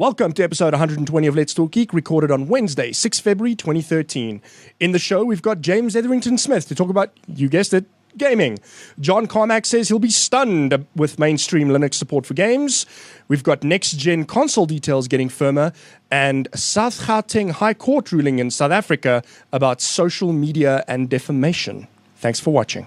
Welcome to episode 120 of Let's Talk Geek, recorded on Wednesday, 6 February 2013. In the show, we've got James Etherington Smith to talk about, you guessed it, gaming. John Carmack says he'll be stunned with mainstream Linux support for games. We've got next-gen console details getting firmer, and South Gauteng High Court ruling in South Africa about social media and defamation. Thanks for watching.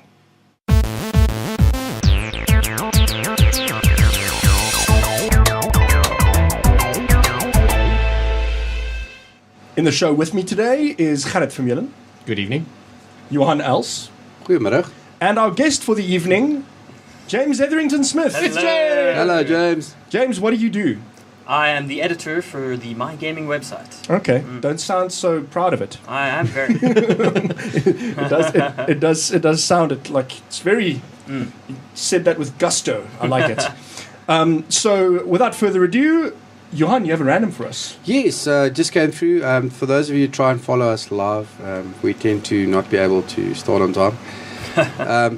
In the show with me today is Gerrit Vermeulen. Good evening. Johan Els. Goedemiddag. And our guest for the evening, James Etherington Smith. Hello. It's James. Hello, James. James, what do you do? I am the editor for the MyGaming website. Okay, don't sound so proud of it. I am very. It does sound like it's very. You said that with gusto. I like it. So, without further ado, Johan, you have a random for us. Yes, just came through. For those of you who try and follow us live, we tend to not be able to start on time.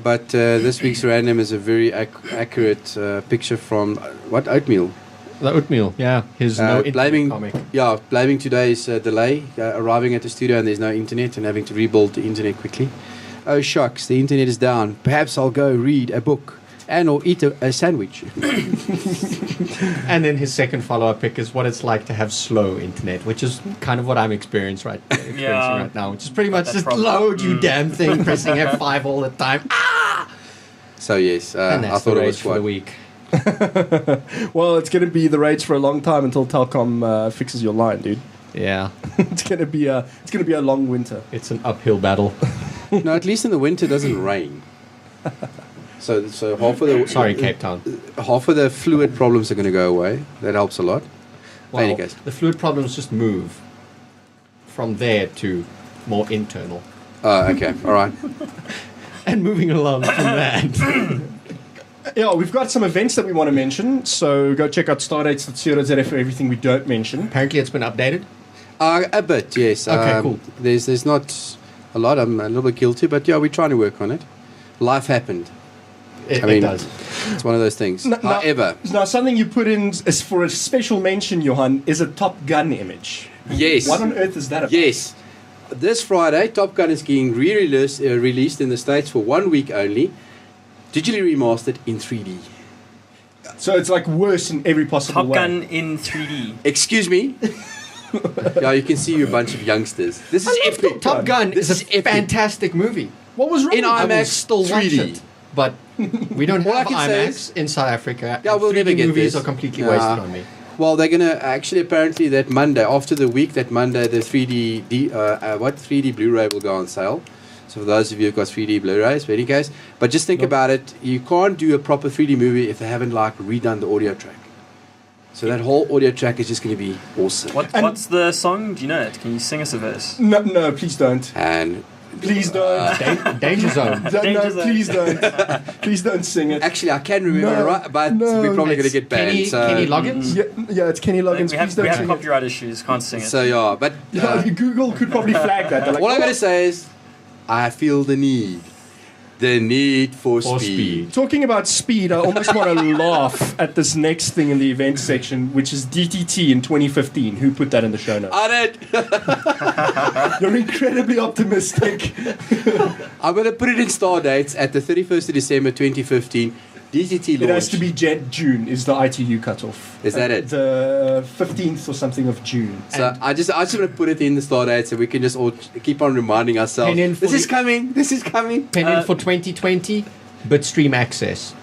But this week's random is a very accurate picture from oatmeal. The oatmeal, yeah. His no internet comic. Yeah, blaming today's delay, arriving at the studio and there's no internet and having to rebuild the internet quickly. Oh shucks, the internet is down. Perhaps I'll go read a book and or eat a sandwich. And then his second follow-up pick is what it's like to have slow internet, which is kind of what I'm experiencing right now, which is pretty much just load, you damn thing, pressing F5 all the time. So yes, And that's I thought the it rage was for the fun. week. Well, it's going to be the rage for a long time until Telkom fixes your line, dude. Yeah, It's going to be a long winter. it's an uphill battle. No, at least in the winter it doesn't rain. So half of the Sorry, Cape Town. half of the fluid problems are going to go away. That helps a lot. Well, Any case. the fluid problems just move from there to more internal. Okay, all right. And moving along from that. Yeah, we've got some events that we want to mention, so go check out stardates.co.za for everything we don't mention. Apparently it's been updated. A bit, yes. Okay, cool. There's not a lot. I'm a little bit guilty, but yeah, we're trying to work on it. Life happened. It does. It's one of those things. However, Now, something you put in is for a special mention, Johan, is a Top Gun image. yes. What on earth is that about? Yes. This Friday, Top Gun is being released in the States for 1 week only, digitally remastered in 3D. So it's like worse in every possible Top way. Gun in 3D. Excuse me? Yeah, you can see you're a bunch of youngsters. This is epic. Top Gun This is a epic. fantastic movie. What was wrong In with I will IMAX still watch 3D. it, but we don't All I have can say IMAX in South Africa. Yeah, and we'll 3D never get movies this. are completely Nah. wasted on me. Well, they're gonna actually apparently that Monday, after the week, that Monday, the 3D Blu-ray will go on sale. So for those of you who've got 3D Blu-rays, in any case, but just think about it: you can't do a proper 3D movie if they haven't like redone the audio track. So that whole audio track is just going to be awesome. What's the song? Do you know it? Can you sing us a verse? No, please don't. And Please don't. Danger Zone. Danger No, Zone. please don't. Please don't sing it. actually, I can remember, No, but no. we're probably going to get banned. Kenny Loggins? Yeah, it's Kenny I Loggins. think Please we don't have sing it. copyright issues. Can't sing it. So yeah, but Yeah, Google could probably flag that. They're like, all I'm "Oh, going to say is, I feel the need for speed. Talking about speed, I almost want to laugh at this next thing in the event section, which is DTT in 2015. Who put that in the show notes? On it. You're incredibly optimistic. I'm going to put it in star dates at the 31st of December 2015. DTT launch. It has to be June is the ITU cutoff. Is that it? The 15th or something of June. So I just want to put it in the star date so we can just all keep on reminding ourselves. Pen in for This is the- coming. This is coming. Pen in for 2020, bitstream access.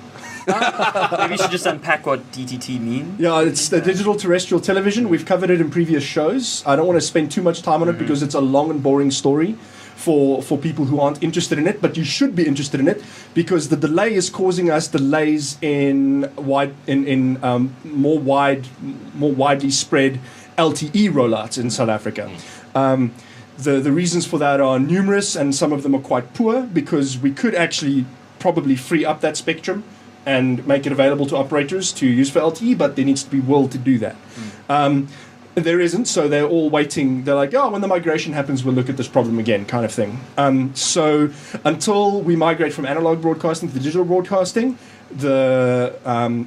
Maybe you should just unpack what DTT means. Yeah, it's the digital terrestrial television. We've covered it in previous shows. I don't want to spend too much time on it because it's a long and boring story for people who aren't interested in it, but you should be interested in it because the delay is causing us delays in more widely spread LTE rollouts in South Africa. The reasons for that are numerous, and some of them are quite poor because we could actually probably free up that spectrum and make it available to operators to use for LTE, but there needs to be will to do that. There isn't, so they're all waiting. They're like, when the migration happens, we'll look at this problem again, kind of thing. So until we migrate from analog broadcasting to digital broadcasting, the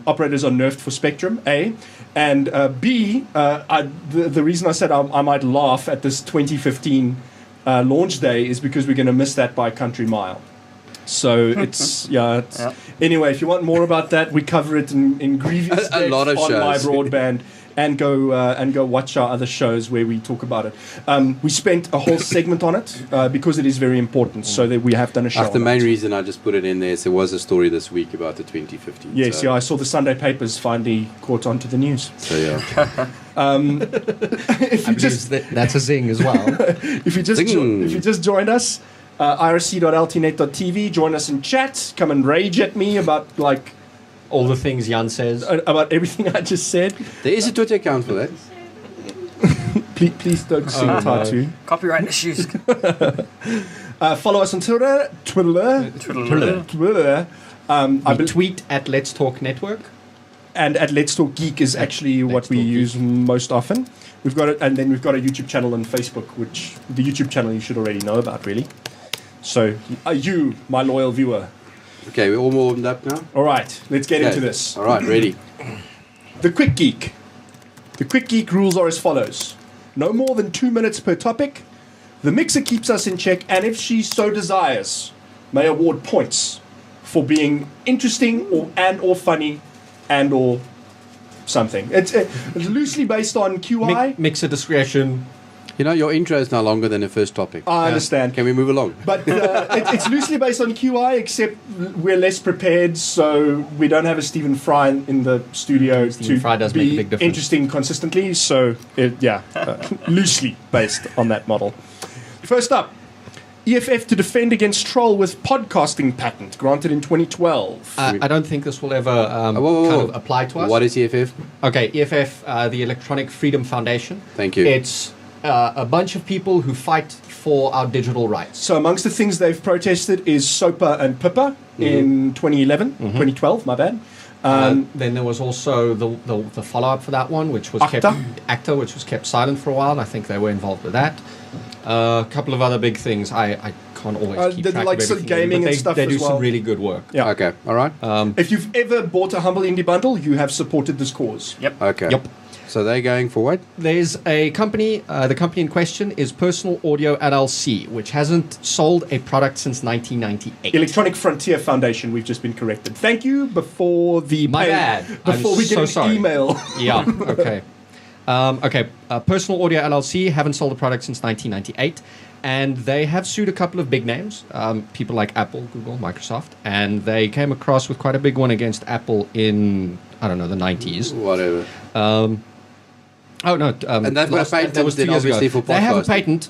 operators are nerfed for spectrum, A. And B, the reason I said I might laugh at this 2015 launch day is because we're going to miss that by a country mile. So it's. Anyway, if you want more about that, we cover it in grievous depth lot of on shows. My Broadband. And go watch our other shows where we talk about it. We spent a whole segment on it because it is very important. So that we have done a show. The main reason I just put it in there is there was a story this week about the 2015. Yes, I saw the Sunday papers finally caught on to the news. So yeah. If you just that's a zing as well. if you just joined us, irc.ltnet.tv, join us in chat. Come and rage at me about all the things Jan says about everything I just said. There is a Twitter account for that. Please don't sing Tatu. Copyright issues. Follow us on Twitter. We tweet at Let's Talk Network. And at Let's Talk Geek is actually what we use most often. We've got it, and then we've got a YouTube channel on Facebook, which the YouTube channel you should already know about, really. So, you, my loyal viewer. Okay, we're all warmed up now? All right, let's get into this. All right, ready. The Quick Geek. The Quick Geek rules are as follows. No more than 2 minutes per topic. The mixer keeps us in check, and if she so desires, may award points for being interesting or funny or something. It's loosely based on QI. Mixer discretion. You know, your intro is no longer than the first topic. I understand. Can we move along? But it's loosely based on QI, except we're less prepared, so we don't have a Stephen Fry in the studio Stephen Fry does make a big difference. Interesting consistently. So, loosely based on that model. First up, EFF to defend against troll with podcasting patent granted in 2012. I don't think this will ever kind of apply to us. What is EFF? Okay, EFF, the Electronic Freedom Foundation. Thank you. It's a bunch of people who fight for our digital rights. So amongst the things they've protested is SOPA and PIPA in 2012, my bad. Then there was also the follow-up for that one, which was ACTA, which was kept silent for a while. I think they were involved with that. A couple of other big things. I can't always keep track of everything. Gaming and stuff they do as well. some really good work. Yeah. Okay, all right. If you've ever bought a Humble Indie Bundle, you have supported this cause. Yep. Okay. Yep. So they're going for what? There's a company, the company in question is Personal Audio LLC, which hasn't sold a product since 1998. Electronic Frontier Foundation, we've just been corrected. Thank you before the... My bad. Before we get an email. Yeah, okay. Personal Audio LLC haven't sold a product since 1998, and they have sued a couple of big names, people like Apple, Google, Microsoft, and they came across with quite a big one against Apple in, the 90s. Whatever. And they've got a patent that was 2 years obviously ago. for They have a podcasting. patent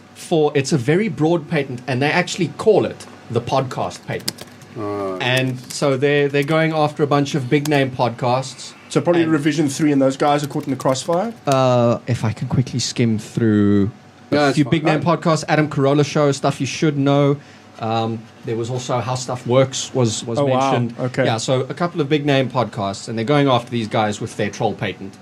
it's a very broad patent, and they actually call it the podcast patent. And so they're going after a bunch of big name podcasts. So probably Revision 3 and those guys are caught in the crossfire? If I can quickly skim through a few big name podcasts, Adam Carolla Show, stuff you should know. There was also How Stuff Works was mentioned. Wow. Okay. Yeah, so a couple of big name podcasts, and they're going after these guys with their troll patent.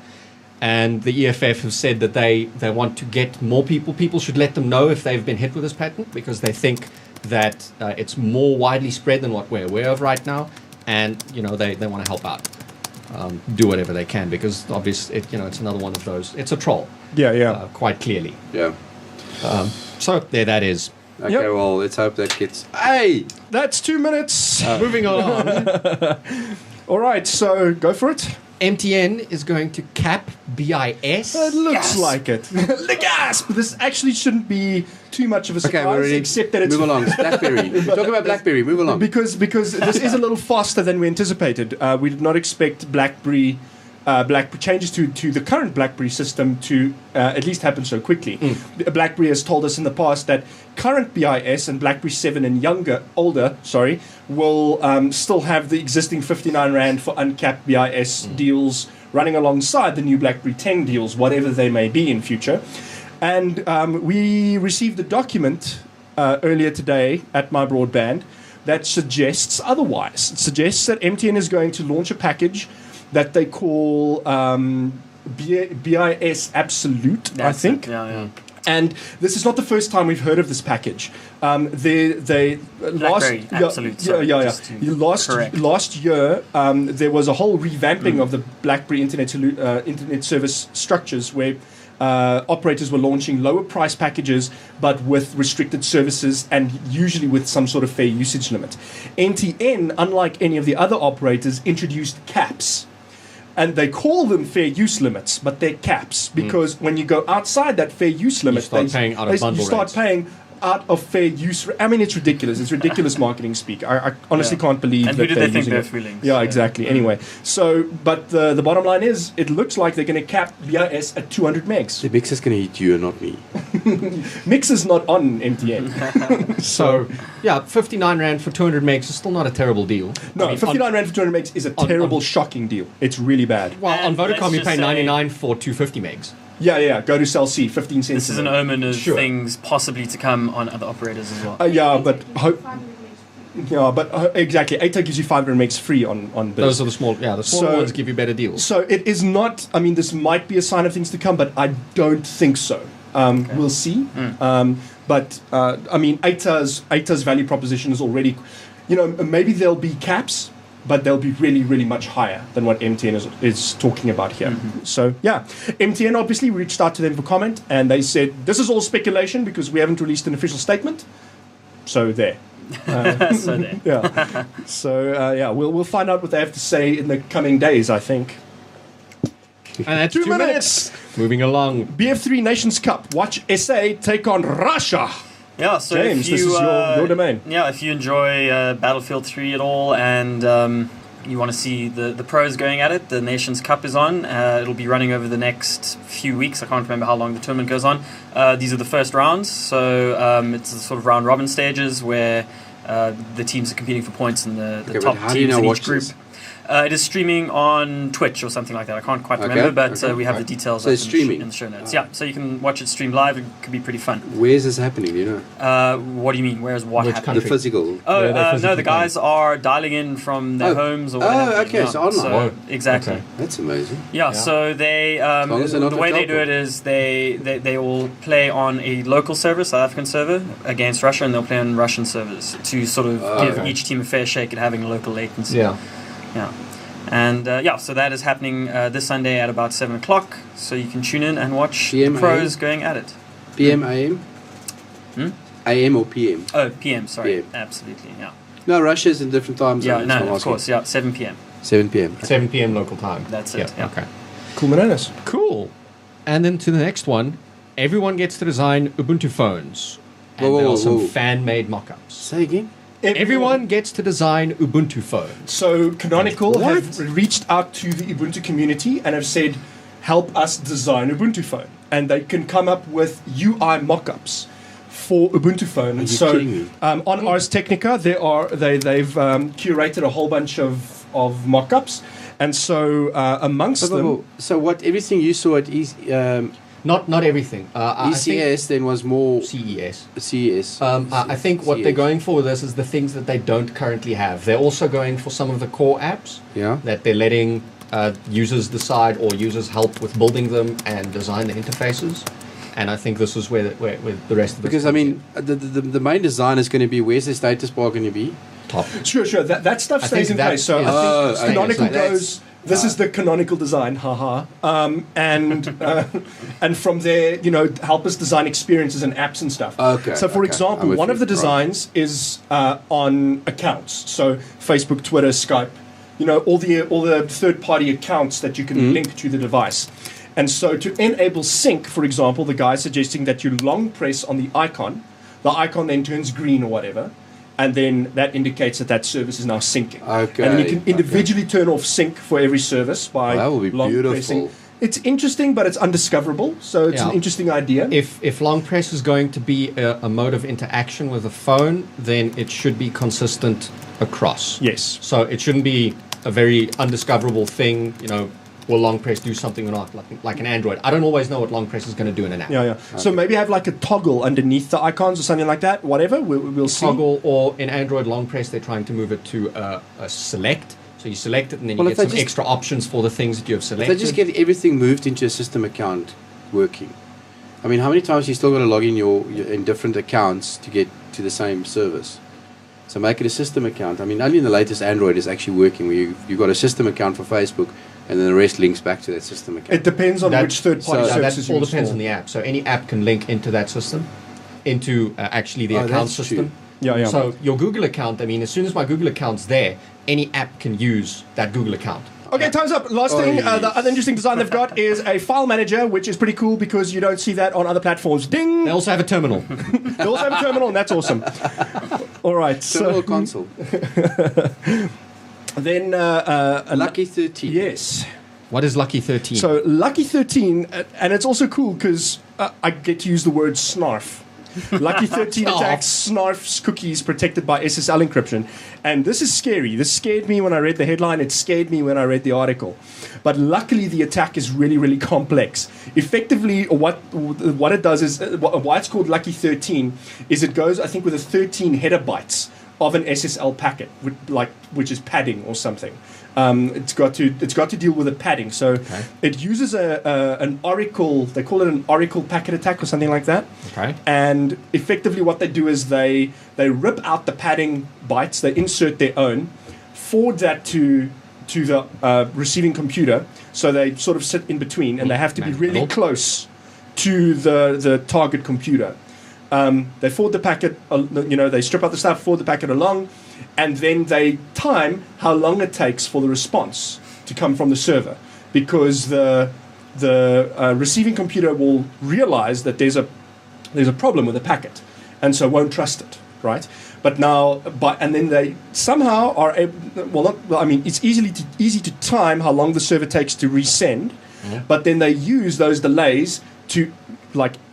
And the EFF have said that they want to get more people. People should let them know if they've been hit with this patent, because they think that it's more widely spread than what we're aware of right now. And, they want to help out. Do whatever they can, because obviously, it's another one of those. It's a troll. Yeah. Quite clearly. Yeah. So there that is. Okay, Yep. well, let's hope that gets... Hey! That's 2 minutes. Moving on. All right, so go for it. MTN is going to cap BIS. It looks like it. The gasp! This actually shouldn't be too much of a surprise, Okay, we're ready. except that it's... Move along. BlackBerry. Talk about BlackBerry. Move along. Because this is a little faster than we anticipated. We did not expect BlackBerry changes to the current BlackBerry system to at least happen so quickly. BlackBerry has told us in the past that current BIS and BlackBerry 7 and older, will still have the existing 59 Rand for uncapped BIS deals running alongside the new BlackBerry 10 deals, whatever they may be in future. And we received a document earlier today at My Broadband that suggests otherwise. It suggests that MTN is going to launch a package that they call BIS Absolute, I think. Yeah. And this is not the first time we've heard of this package. They BlackBerry Absolute. Last year there was a whole revamping of the BlackBerry Internet service structures where operators were launching lower price packages but with restricted services and usually with some sort of fair usage limit. NTN, unlike any of the other operators, introduced caps. And they call them fair use limits, but they're caps because when you go outside that fair use limit, you start paying out of fair use. I mean, it's ridiculous. It's ridiculous marketing speak. I honestly can't believe and that who did they think they're fooling? Yeah, exactly. Anyway, but the bottom line is, it looks like they're going to cap BIS at 200 megs. The mix is going to hit you and not me. Mix is not on MTN. So, 59 Rand for 200 megs is still not a terrible deal. No, 59 Rand for 200 megs is a terrible, shocking deal. It's really bad. Well, on Vodacom you pay 99 for 250 megs. Yeah. Go to Cell C, 15 cents. This is an omen of things possibly to come on other operators as well. Exactly. ATA gives you 500 megs free on Biz. Those are the small ones give you better deals. So it is not. I mean, this might be a sign of things to come, but I don't think so. We'll see. But I mean, ATA's value proposition is already, maybe there'll be caps, but they'll be really, really much higher than what MTN is talking about here. So, MTN obviously reached out to them for comment, and they said, this is all speculation because we haven't released an official statement. So, there. We'll find out what they have to say in the coming days, I think. And that's 2 minutes. Moving along. BF3 Nations Cup. Watch SA take on Russia. Yeah, so James, this is your domain. Yeah, if you enjoy Battlefield 3 at all and you want to see the pros going at it, the Nations Cup is on. It'll be running over the next few weeks. I can't remember how long the tournament goes on. These are the first rounds, so it's a sort of round-robin stages where the teams are competing for points in the top teams in each group. It is streaming on Twitch or something like that. I can't quite remember, but we have the details it's streaming in the show notes. Yeah, so you can watch it stream live. It could be pretty fun. Where's this happening, do you know? What do you mean? Where's what happening? The physical. No, the guys are dialing in from their homes or whatever. Okay, so online. Exactly. Okay. That's amazing. Yeah, so they the way they do it is they will play on a local server, South African server, against Russia, and they'll play on Russian servers to sort of give each team a fair shake at having a local latency. Yeah. And so that is happening this Sunday at about 7 o'clock. So you can tune in and watch PM, the pros going at it. PM, AM? AM or PM? Oh, PM, sorry. PM. Absolutely, yeah. No, Russia's in different time zones. Yeah, no, of course, 7 PM. 7 PM. 7 PM local time. That's it, yeah. Okay. Cool bananas. Cool. And then to the next one. Everyone gets to design Ubuntu phones. And there are some fan-made mock-ups. Say again? Everyone gets to design Ubuntu phones. So Canonical have reached out to the Ubuntu community and have said, help us design Ubuntu phone. And they can come up with UI mockups for Ubuntu phone. And so on Ars Technica, they've curated a whole bunch of mockups. And so amongst them... So what everything you saw at Not everything. ECS then was more CES. CES. I think what they're going for with this is the things that they don't currently have. They're also going for some of the core apps that they're letting users decide or users help with building them and design the interfaces. And I think this is where the rest of the because I mean the main design is going to be where's the status bar going to be? Top. Sure. That stuff stays in place. So I think Canonical goes. This is the canonical design, haha. And from there, help us design experiences and apps and stuff. Okay. So, for example, one of the designs is on accounts. So, Facebook, Twitter, Skype. All the third-party accounts that you can link to the device. And so, to enable sync, for example, the guy's suggesting that you long press on the icon then turns green or whatever. And then that indicates that service is now syncing. Okay. And then you can individually turn off sync for every service by that will be long beautiful. pressing. It's interesting, but it's undiscoverable. So it's an interesting idea. If long press is going to be a mode of interaction with a phone, then it should be consistent across. Yes. So it shouldn't be a very undiscoverable thing, will long press do something or not, like an Android? I don't always know what long press is going to do in an app. Yeah. Okay. So maybe have like a toggle underneath the icons or something like that. Whatever, we'll see. Toggle, or in Android long press, they're trying to move it to a select. So you select it, and then Well, you if get they some just- extra options for the things that you have If selected. they just get everything moved into a system account working. I mean, how many times you still got to log in your in different accounts to get to the same service? So make it a system account. I mean, only in the latest Android is actually working where you've got a system account for Facebook and then the rest links back to that system account. It depends on That- which third-party that services you all depends install. on the app. So any app can link into that system, into actually the Oh, account that's system. true. Yeah. So your Google account, I mean, as soon as my Google account's there, any app can use that Google account. Okay, time's up. Last thing, the other interesting design they've got is a file manager, which is pretty cool because you don't see that on other platforms. Ding! They also have a terminal. They also have a terminal, and that's awesome. All right. Terminal So console. then, Lucky 13. yes. What is Lucky 13? So Lucky 13, and it's also cool because I get to use the word snarf. Lucky 13 Snarf. attacks snarfs cookies protected by SSL encryption. And this is scary. This scared me when I read the headline. It scared me when I read the article. But luckily, the attack is really, really complex. Effectively, what it does is, why it's called Lucky 13, is it goes, I think, with a 13 header bytes of an SSL packet, which is padding or something. It's got to deal with a padding. So it uses an Oracle. They call it an Oracle packet attack or something like that. Okay. And effectively, what they do is they rip out the padding bytes. They insert their own, forward that to the receiving computer. So they sort of sit in between, and they have to be really close to the target computer. They forward the packet, they strip out the stuff, forward the packet along, and then they time how long it takes for the response to come from the server, because the receiving computer will realize that there's a problem with the packet, and so won't trust it, right? But now, and then they somehow are able. It's easy to time how long the server takes to resend, but then they use those delays to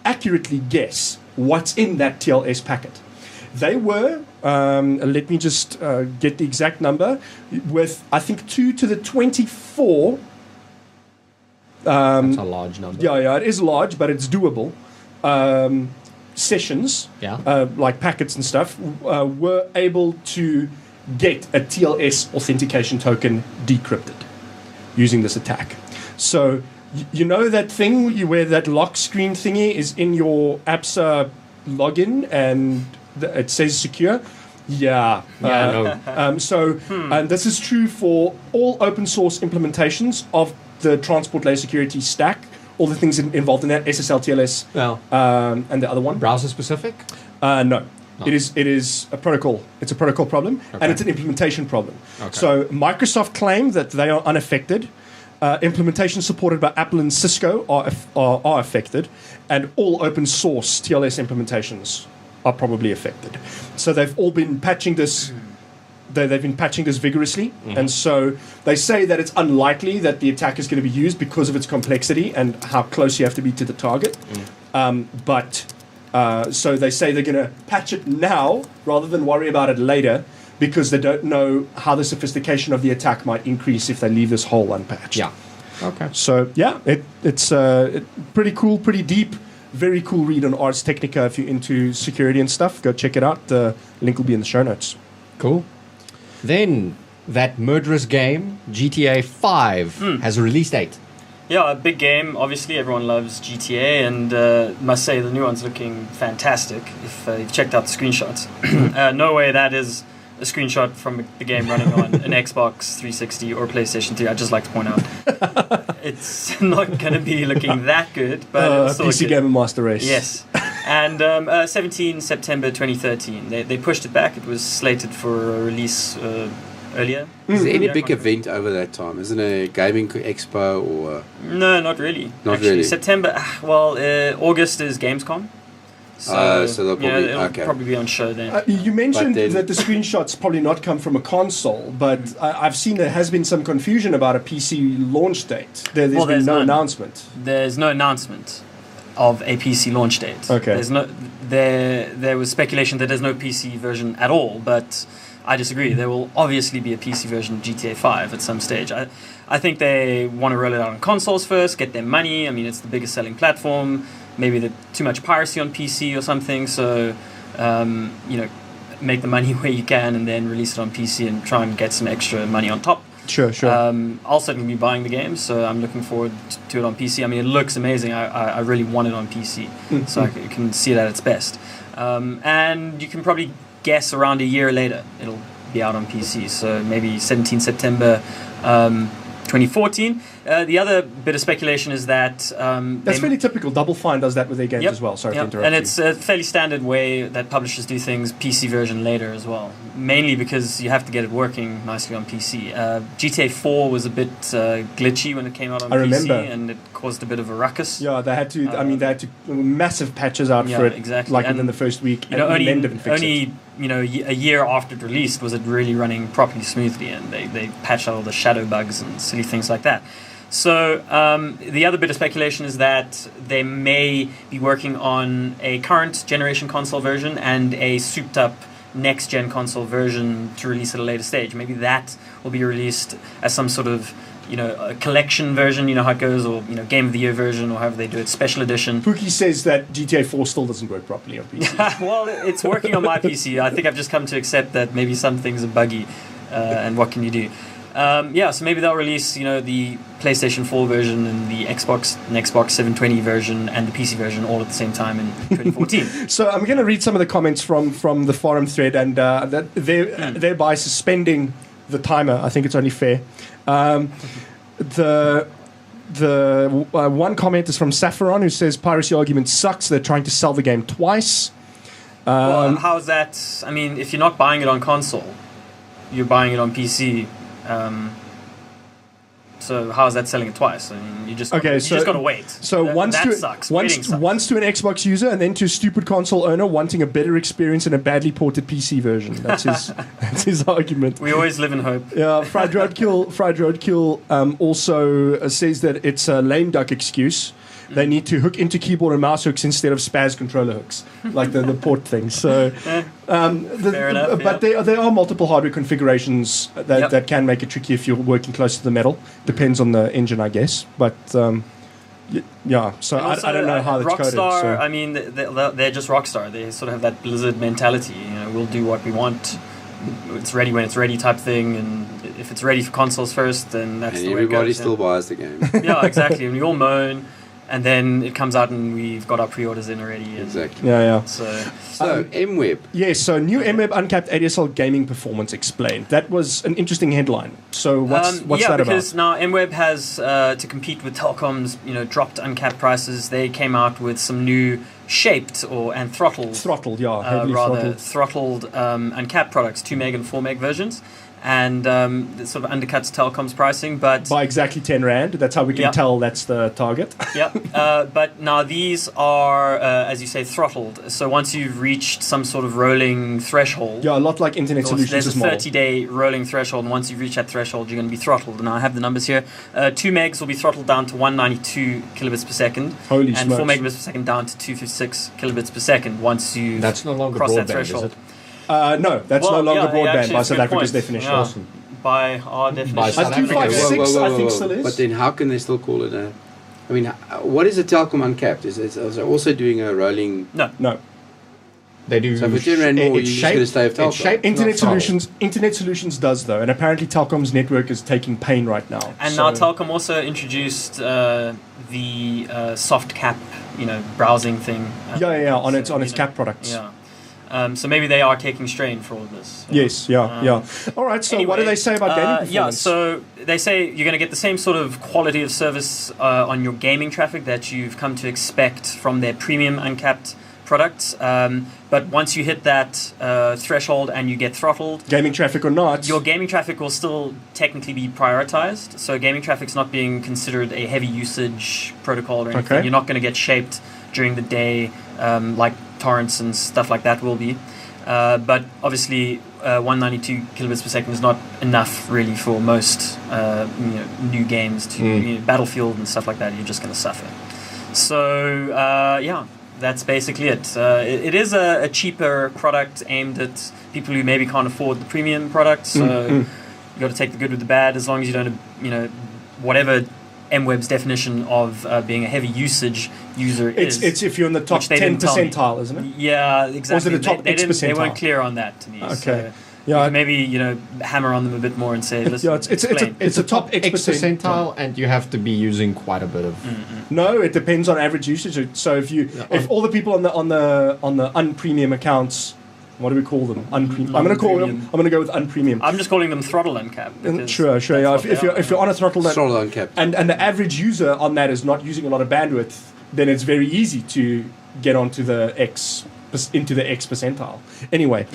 accurately guess what's in that TLS packet. They were, let me just get the exact number, with I think 2 to the 24. That's a large number. Yeah, it is large, but it's doable. Sessions, like packets and stuff, were able to get a TLS authentication token decrypted using this attack. So you know that thing where that lock screen thingy is in your APSA login and it says secure? Yeah. And this is true for all open source implementations of the transport layer security stack, all the things involved in that, SSL, TLS, and the other one. Browser specific? No. It is a protocol. It's a protocol problem, and it's an implementation problem. Okay. So Microsoft claim that they are unaffected. Implementations supported by Apple and Cisco are affected, and all open source TLS implementations are probably affected. So they've all been patching this. They've been patching this vigorously, and so they say that it's unlikely that the attack is going to be used because of its complexity and how close you have to be to the target. So they say they're going to patch it now rather than worry about it later, because they don't know how the sophistication of the attack might increase if they leave this hole unpatched. Yeah. Okay. So yeah, it's pretty cool, pretty deep. Very cool read on Ars Technica. If you're into security and stuff, go check it out. The link will be in the show notes. Cool. Then that murderous game, GTA 5, has a release date. Yeah, a big game. Obviously, everyone loves GTA, and must say the new one's looking fantastic. If you've checked out the screenshots, no way that is a screenshot from the game running on an Xbox 360 or PlayStation 3. I'd just like to point out it's not going to be looking that good, but it's still PC good. Gamer Master Race. Yes. And 17 September 2013. They pushed it back. It was slated for a release earlier. Is there any Yeah, big event over that time? Isn't it a gaming expo or? No, not really. Not actually. really. September. August is Gamescom. So they'll probably it'll probably be on show then. You mentioned But then- that the screenshots probably not come from a console, but I've seen there has been some confusion about a PC launch date. There's been no announcement. There's no announcement of a PC launch date. Okay. There's no there was speculation that there's no PC version at all, but I disagree. There will obviously be a PC version of GTA 5 at some stage. I think they want to roll it out on consoles first, get their money. I mean, it's the biggest selling platform. Maybe there's too much piracy on PC or something, so make the money where you can and then release it on PC and try and get some extra money on top. Sure. I'll certainly be buying the game, so I'm looking forward to it on PC. I mean, it looks amazing. I really want it on PC, so I can see it at its best. And you can probably guess around a year later it'll be out on PC, so maybe 17 September 2014. The other bit of speculation is that that's fairly typical. Double Fine does that with their games as well. Sorry to interrupt. And it's a fairly standard way that publishers do things. PC version later as well, mainly because you have to get it working nicely on PC. GTA 4 was a bit glitchy when it came out on PC, and it caused a bit of a ruckus. Yeah, they had to. They had to massive patches out for it, exactly. Like within the first week. Only a year after it released was it really running properly smoothly, and they patched out all the shadow bugs and silly things like that. So the other bit of speculation is that they may be working on a current generation console version and a souped up next gen console version to release at a later stage. Maybe that will be released as some sort of a collection version, how it goes, or Game of the Year version, or however they do it, special edition. Pookie says that GTA 4 still doesn't work properly on PC. Well, it's working on my PC. I think I've just come to accept that maybe some things are buggy, and what can you do? So maybe they'll release, the PlayStation 4 version and the Xbox 720 version and the PC version all at the same time in 2014. So I'm going to read some of the comments from the forum thread, and that thereby suspending the timer. I think it's only fair. The one comment is from Saffron, who says piracy argument sucks. They're trying to sell the game twice. Well, how's that? I mean, if you're not buying it on console, you're buying it on PC. So how is that selling it twice? I mean, you just got to wait. So once to an Xbox user, and then to a stupid console owner wanting a better experience in a badly ported PC version. That's his argument. We always live in hope. Yeah, Fried Roadkill also says that it's a lame duck excuse. They need to hook into keyboard and mouse hooks instead of spaz controller hooks, like the port thing. So, fair enough. But there are multiple hardware configurations that can make it tricky if you're working close to the metal. Depends on the engine, I guess. But yeah, so also, I don't know how it's coded. Rockstar, I mean, they're just Rockstar. They sort of have that Blizzard mentality. We'll do what we want. It's ready when it's ready type thing, and if it's ready for consoles first, then that's the way it goes. Everybody still buys the game. Yeah, exactly. And we all moan. And then it comes out and we've got our pre-orders in already. Exactly. Yeah. So MWeb. Yes, so new MWeb uncapped ADSL gaming performance explained. That was an interesting headline. So what's that about? Yeah, because now MWeb has, to compete with Telkom's, dropped uncapped prices, they came out with some new shaped and throttled. Throttled, yeah. Heavily throttled uncapped products, 2 meg and 4 meg versions. And it sort of undercuts Telkom's pricing, but by exactly 10 rand. That's how we can tell that's the target. But now these are, as you say, throttled. So once you've reached some sort of rolling threshold, a lot like Internet Solutions. There's a 30-day rolling threshold, and once you reach that threshold, you're going to be throttled. And I have the numbers here. 2 megs will be throttled down to 192 kilobits per second, Holy and smokes. 4 megabits per second down to 256 kilobits per second. Once you that's no longer cross broadband, that threshold. Is it? No, that's no longer broadband by South Africa's definition. Yeah. Awesome. By our definition. By South Africa. 256, I think still is. But then how can they still call it a... I mean, what is a Telkom uncapped? Is it also doing a rolling... No. They do. So for 10 rand more, you're just going to stay with Telkom. Internet Solutions does, though, and apparently Telkom's network is taking pain right now. And now Telkom also introduced the soft cap, browsing thing. On its cap products. Yeah. So maybe they are taking strain for all of this. Yes, yeah. All right, so anyway, what do they say about gaming performance? So they say you're going to get the same sort of quality of service on your gaming traffic that you've come to expect from their premium uncapped products. But once you hit that threshold and you get throttled... Gaming traffic or not... Your gaming traffic will still technically be prioritized. So gaming traffic's not being considered a heavy usage protocol or anything. Okay. You're not going to get shaped during the day like torrents and stuff like that will be. But obviously 192 kilobits per second is not enough really for most new games to Battlefield and stuff like that. You're just going to suffer. So that's basically it. It is a cheaper product aimed at people who maybe can't afford the premium products. So you got to take the good with the bad, as long as you don't whatever MWeb's definition of being a heavy usage user is. It's if you're in the top 10 percentile, isn't it? Yeah, exactly. Or is it the top X percentile? They weren't clear on that to me. Okay. you can maybe hammer on them a bit more and say, listen, it's a top X percentile, and you have to be using quite a bit of. No, it depends on average usage. So if all the people on the unpremium accounts, what do we call them? I'm going to go with unpremium. I'm just calling them throttle uncapped. Sure. Yeah. If you're on a throttle uncapped, and the average user on that is not using a lot of bandwidth, then it's very easy to get onto into the X percentile. Anyway,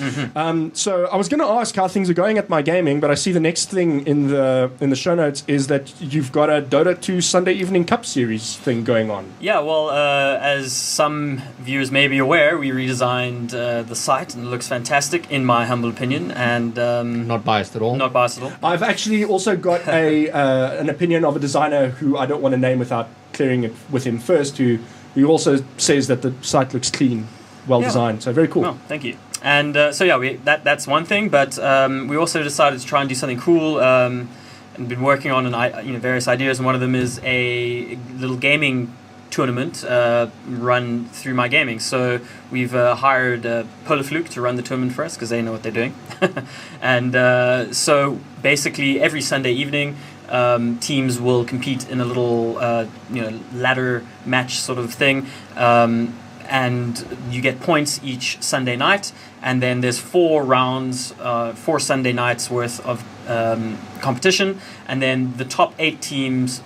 so I was going to ask how things are going at MyGaming, but I see the next thing in the show notes is that you've got a Dota 2 Sunday Evening Cup series thing going on. Yeah, well, as some viewers may be aware, we redesigned the site and it looks fantastic, in my humble opinion, and not biased at all. Not biased at all. I've actually also got an opinion of a designer who I don't want to name without clearing it with him first, who also says that the site looks clean. Well designed, so very cool. Oh, thank you. And that's one thing, but we also decided to try and do something cool, and been working on various ideas. And one of them is a little gaming tournament run through MyGaming. So we've hired Polar Fluke to run the tournament for us because they know what they're doing. And so basically, every Sunday evening, teams will compete in a little ladder match sort of thing. And you get points each Sunday night, and then there's 4 rounds, 4 Sunday nights worth of competition, and then the top 8 teams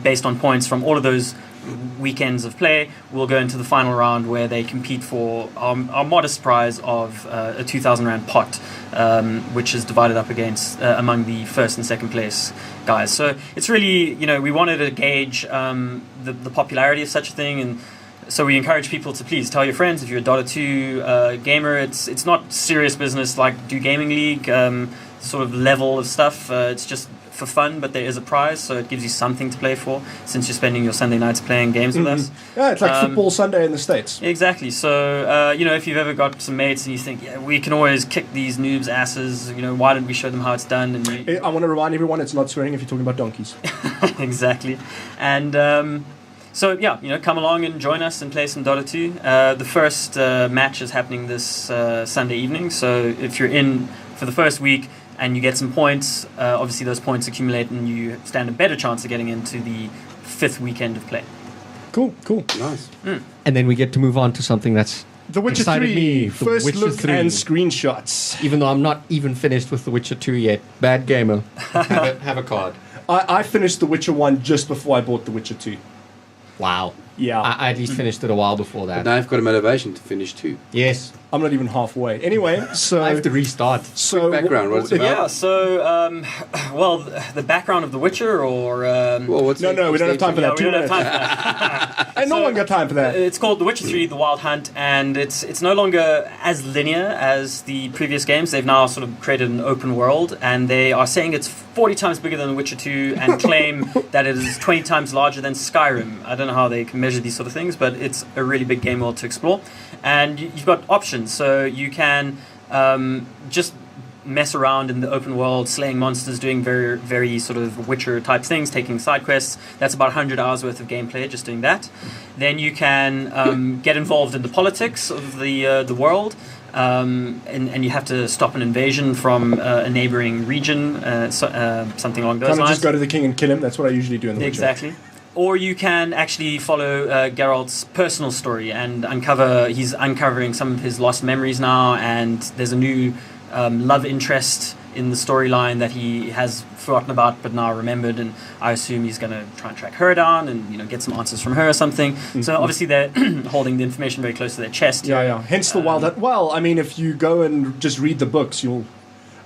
based on points from all of those weekends of play will go into the final round where they compete for our modest prize of a 2,000 Rand pot, which is divided up against among the first and second place guys. So it's really, we wanted to gauge the popularity of such a thing, and so we encourage people to please tell your friends if you're a Dota 2 gamer. It's not serious business like Do Gaming League sort of level of stuff. It's just for fun, but there is a prize, so it gives you something to play for since you're spending your Sunday nights playing games with us. Yeah, it's like football Sunday in the States. Exactly. So, if you've ever got some mates and you think, we can always kick these noobs' asses, why don't we show them how it's done? And I want to remind everyone it's not swearing if you're talking about donkeys. Exactly. And so, come along and join us and play some Dota 2. The first match is happening this Sunday evening. So if you're in for the first week and you get some points, obviously those points accumulate and you stand a better chance of getting into the 5th weekend of play. Cool. Nice. And then we get to move on to something that's The Witcher 3, first Witcher look 3. and screenshots. Even though I'm not even finished with The Witcher 2 yet. Bad gamer. Have a card. I finished The Witcher 1 just before I bought The Witcher 2. Wow. Yeah. I at least finished it a while before that. But now I've got a motivation to finish too. Yes. I'm not even halfway. Anyway, so... I have to restart. So quick background, what it's about. Yeah, so, the background of The Witcher, or... what's no, we don't have time for that. we don't have time for that. And no one got time for that. It's called The Witcher 3, The Wild Hunt, and it's no longer as linear as the previous games. They've now sort of created an open world, and they are saying it's 40 times bigger than The Witcher 2, and claim that it is 20 times larger than Skyrim. I don't know how they can measure these sort of things, but it's a really big game world to explore. And you've got options, so you can just mess around in the open world, slaying monsters, doing very, very sort of Witcher type things, taking side quests. That's about 100 hours worth of gameplay just doing that. Then you can get involved in the politics of the world, and you have to stop an invasion from a neighboring region, something along those lines. Can't just go to the king and kill him. That's what I usually do in The Witcher. Exactly. Or you can actually follow Geralt's personal story and he's uncovering some of his lost memories now, and there's a new love interest in the storyline that he has forgotten about but now remembered, and I assume he's going to try and track her down and get some answers from her or something. Mm-hmm. So obviously they're holding the information very close to their chest. Yeah. Hence the Wild Hunt. Well, I mean, if you go and just read the books, you'll...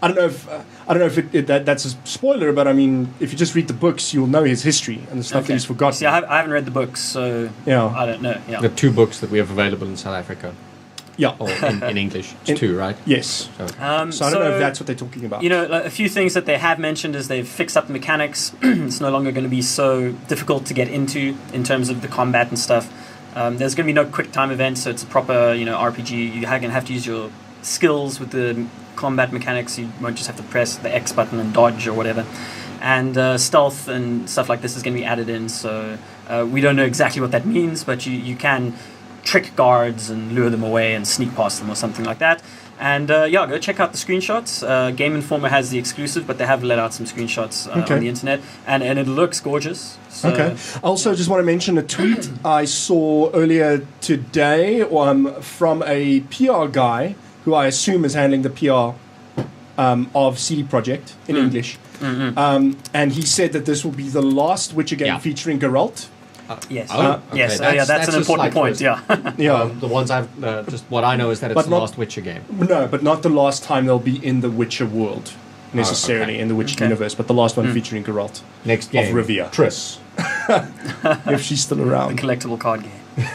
I don't know if that's a spoiler, but I mean, if you just read the books, you'll know his history and the stuff that he's forgotten. See, I haven't read the books, so I don't know. Yeah. The 2 books that we have available in South Africa. Yeah. Or in English. It's 2, right? Yes. So I don't know if that's what they're talking about. A few things that they have mentioned is they've fixed up the mechanics. It's no longer going to be so difficult to get into in terms of the combat and stuff. There's going to be no quick time events, so it's a proper RPG. You're going to have to use your skills with the combat mechanics. You won't just have to press the X button and dodge or whatever. And stealth and stuff like this is going to be added in, so we don't know exactly what that means, but you can trick guards and lure them away and sneak past them or something like that. And go check out the screenshots. Game Informer has the exclusive, but they have let out some screenshots on the internet, and it looks gorgeous. So, okay. I also just want to mention a tweet I saw earlier today from a PR guy who I assume is handling the PR of CD Projekt in English. Mm-hmm. And he said that this will be the last Witcher game featuring Geralt. Yes. Okay. Yes. That's an important point. Yeah. The ones just what I know is that it's the last Witcher game. No, but not the last time they'll be in the Witcher world necessarily in the Witcher universe, but the last one featuring Geralt. Next game of Rivia. Triss. If she's still around. The collectible card game.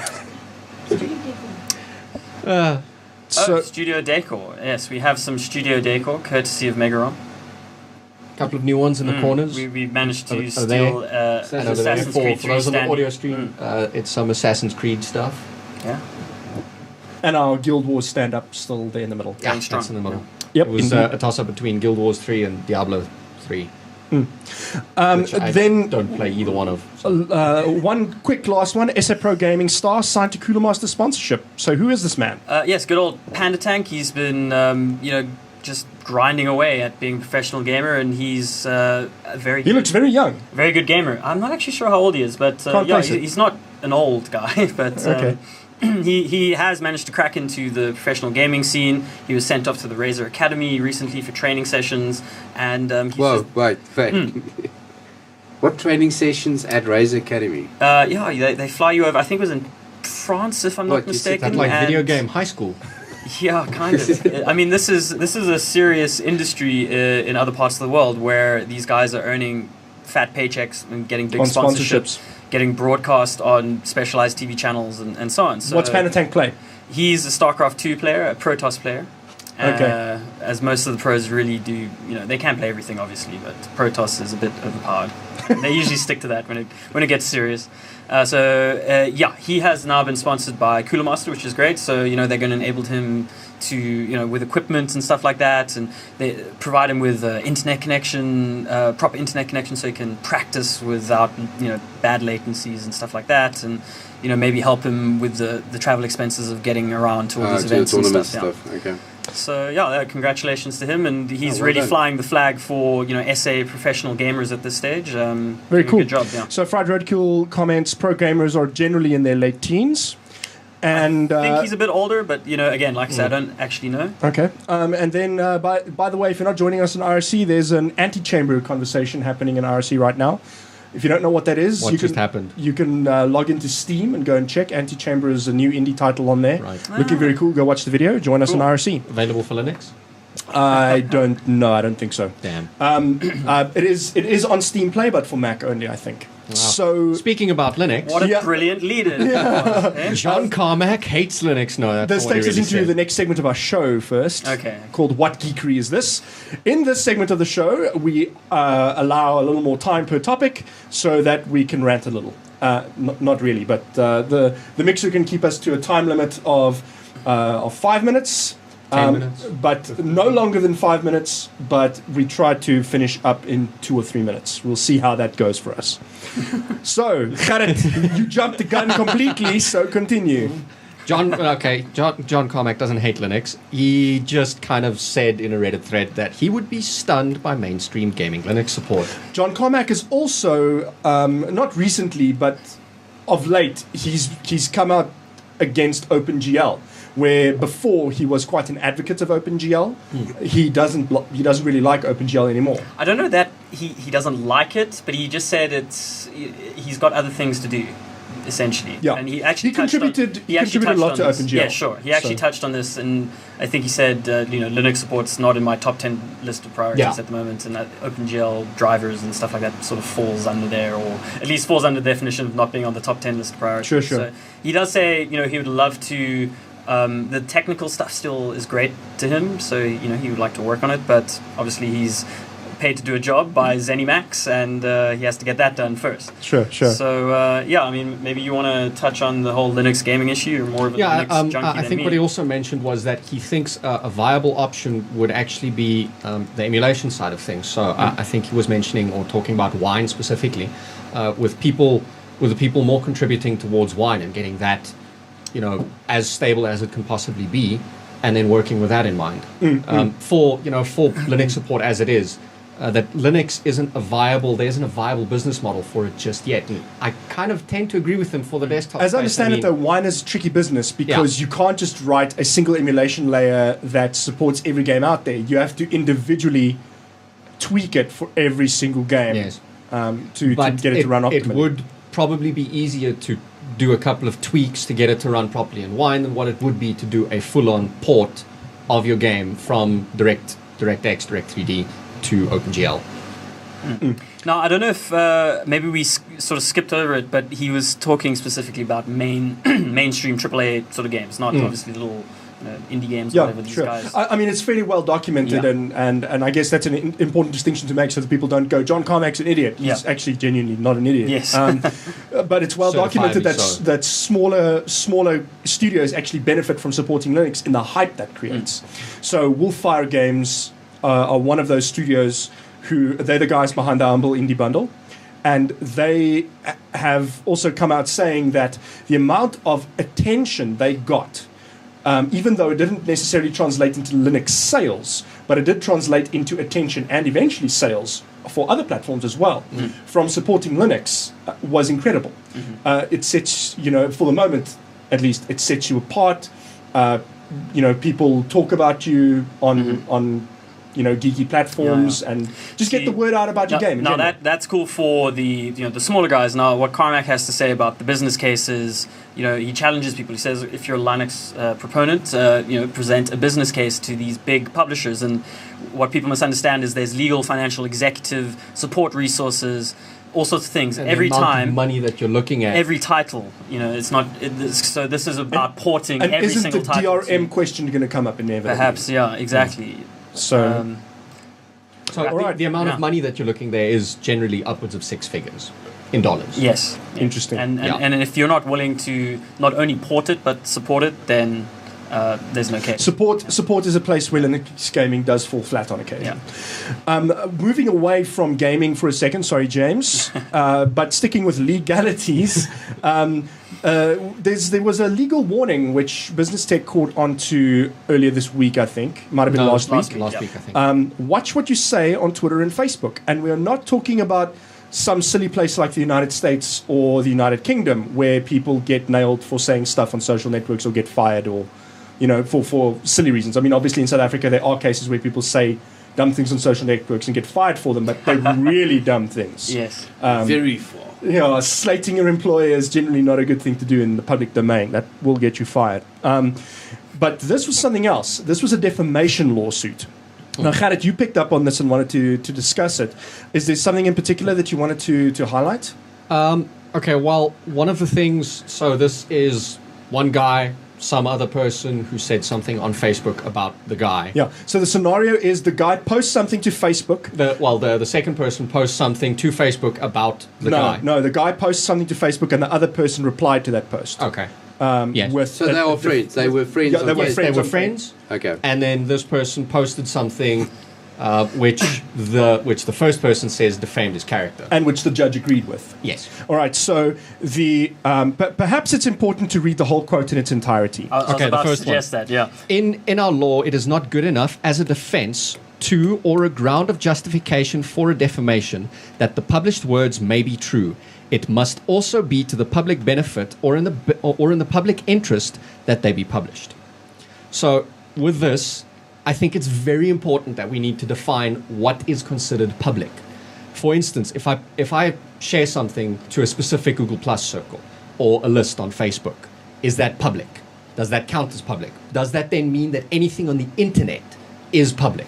Studio Decor. Yes, we have some Studio Decor courtesy of Megaron. Couple of new ones in the corners. We managed to steal Assassin's Creed 3 for those on the audio stream, it's some Assassin's Creed stuff. Yeah. And our Guild Wars stand-up still there in the middle. Yeah, that's in the middle. Yep. It was a toss-up between Guild Wars 3 and Diablo 3. Which I don't play either one of. So. One quick last one. SA Pro Gaming Star signed to Cooler Master sponsorship. So who is this man? Yes, good old Panda Tank. He's been, just grinding away at being a professional gamer, and he's He looks very young. Very good gamer. I'm not actually sure how old he is, but he's not an old guy. But okay. he has managed to crack into the professional gaming scene. He was sent off to the Razer Academy recently for training sessions, and wait. What training sessions at Razer Academy? They fly you over. I think it was in France, if I'm not mistaken. That's like video game high school. Yeah, kind of. I mean, this is a serious industry in other parts of the world where these guys are earning fat paychecks and getting big sponsorships, getting broadcast on specialized TV channels and so on. So what's Panda Tank play? He's a StarCraft 2 player, a Protoss player. Okay. As most of the pros really do, they can play everything, obviously, but Protoss is a bit overpowered. They usually stick to that when it gets serious. He has now been sponsored by Cooler Master, which is great. So, they're going to enable him to, with equipment and stuff like that. And they provide him with internet connection, proper internet connection, so he can practice without, bad latencies and stuff like that. And, maybe help him with the travel expenses of getting around to all these events and stuff. Okay. So, congratulations to him. And he's really flying the flag for, SA professional gamers at this stage. Very cool. Good job, yeah. So, Fried Roadkill comments, pro gamers are generally in their late teens. And I think he's a bit older, but, again, like I said, I don't actually know. Okay. And then, by the way, if you're not joining us in IRC, there's an antechamber conversation happening in IRC right now. If you don't know what that is, you can log into Steam and go and check. Antechamber is a new indie title on there. Right. Looking very cool. Go watch the video. Join us in IRC. Available for Linux? I don't know. I don't think so. Damn. It is on Steam Play, but for Mac only, I think. Wow. So speaking about Linux, what a brilliant leader! John Carmack hates Linux. No, that's this what takes he us really into said. the next segment of our show first. Okay. Called What Geekery Is This? In this segment of the show, we allow a little more time per topic so that we can rant a little. Not really, but the mixer can keep us to a time limit of 5 minutes. 10 minutes. But no longer than 5 minutes, but we try to finish up in 2 or 3 minutes. We'll see how that goes for us. So, Gerrit, you jumped the gun completely, so continue. John Carmack doesn't hate Linux. He just kind of said in a Reddit thread that he would be stunned by mainstream gaming Linux support. John Carmack is also, not recently, but of late, he's come out against OpenGL. Where before he was quite an advocate of OpenGL, he doesn't really like OpenGL anymore. I don't know that he doesn't like it, but he just said he's got other things to do, essentially. Yeah, and he actually contributed a lot to OpenGL. Yeah, sure. He actually touched on this, and I think he said Linux support's not in my top 10 list of priorities at the moment, and that OpenGL drivers and stuff like that sort of falls under there, or at least falls under the definition of not being on the top 10 list of priorities. Sure. So he does say he would love to. The technical stuff still is great to him, so he would like to work on it, but obviously he's paid to do a job by ZeniMax, and he has to get that done first. Sure. So maybe you want to touch on the whole Linux gaming issue, or more of a Linux junkie I think what he also mentioned was that he thinks a viable option would actually be the emulation side of things. So I think he was mentioning or talking about Wine specifically, with the people more contributing towards Wine and getting that as stable as it can possibly be. and then working with that in mind. For Linux support as it is, that Linux there isn't a viable business model for it just yet. And I kind of tend to agree with them for the desktop As I space. understand it, though, Wine is a tricky business because you can't just write a single emulation layer that supports every game out there. You have to individually tweak it for every single game to get it to run optimally. It would probably be easier to do a couple of tweaks to get it to run properly in Wine than what it would be to do a full-on port of your game from DirectX, Direct3D to OpenGL. Now, I don't know if maybe we sort of skipped over it, but he was talking specifically about mainstream AAA sort of games, not obviously little indie games, whatever these guys. I mean, it's fairly well documented, and I guess that's an important distinction to make so that people don't go, John Carmack's an idiot. He's actually genuinely not an idiot. Yes. But it's well documented that smaller studios actually benefit from supporting Linux in the hype that creates. So Wolfire Games are one of those studios they're the guys behind the Humble Indie Bundle. And they have also come out saying that the amount of attention they got, even though it didn't necessarily translate into Linux sales, but it did translate into attention and eventually sales for other platforms as well, from supporting Linux, was incredible. It sets, for the moment at least, it sets you apart. People talk about you on geeky platforms and just get the word out about your game. Now that's cool for the smaller guys. Now what Carmack has to say about the business cases, he challenges people. He says if you're a Linux proponent, present a business case to these big publishers. And what people must understand is there's legal, financial, executive support resources, all sorts of things. And every the amount time of money that you're looking at, every title, it's not. So this is about porting and every single title. Isn't the DRM question going to come up inevitably? Perhaps, yeah, exactly. So the amount of money that you're looking there is generally upwards of $6 figures in dollars. Yes. Interesting. And if you're not willing to not only port it but support it, then there's no case. Support is a place where Linux gaming does fall flat on occasion. Moving away from gaming for a second, sorry, James, but sticking with legalities, there was a legal warning which Business Tech caught on to earlier this week, I think. Might have been last week. Last week, I think. Watch what you say on Twitter and Facebook. And we're not talking about some silly place like the United States or the United Kingdom where people get nailed for saying stuff on social networks or get fired or for silly reasons. I mean, obviously in South Africa there are cases where people say dumb things on social networks and get fired for them, but they're really dumb things. Yes. Very far. Slating your employer is generally not a good thing to do in the public domain. That will get you fired. But this was something else. This was a defamation lawsuit. Now, Gerrit, you picked up on this and wanted to discuss it. Is there something in particular that you wanted to highlight? Okay, well, one of the things, so this is one guy, some other person who said something on Facebook about the guy. Yeah, so the scenario is the guy posts something to Facebook. The second person posts something to Facebook about the guy. No, the guy posts something to Facebook and the other person replied to that post. Okay. Yes. So they were friends. They were friends. Yeah, they were friends. Okay. And then this person posted something which the first person says defamed his character, and which the judge agreed with. Yes. All right. So perhaps it's important to read the whole quote in its entirety. I was about to suggest that. Yeah. In our law, it is not good enough as a defense to or a ground of justification for a defamation that the published words may be true. It must also be to the public benefit or in the public interest that they be published. So with this, I think it's very important that we need to define what is considered public. For instance, if I share something to a specific Google Plus circle or a list on Facebook, is that public? Does that count as public? Does that then mean that anything on the internet is public?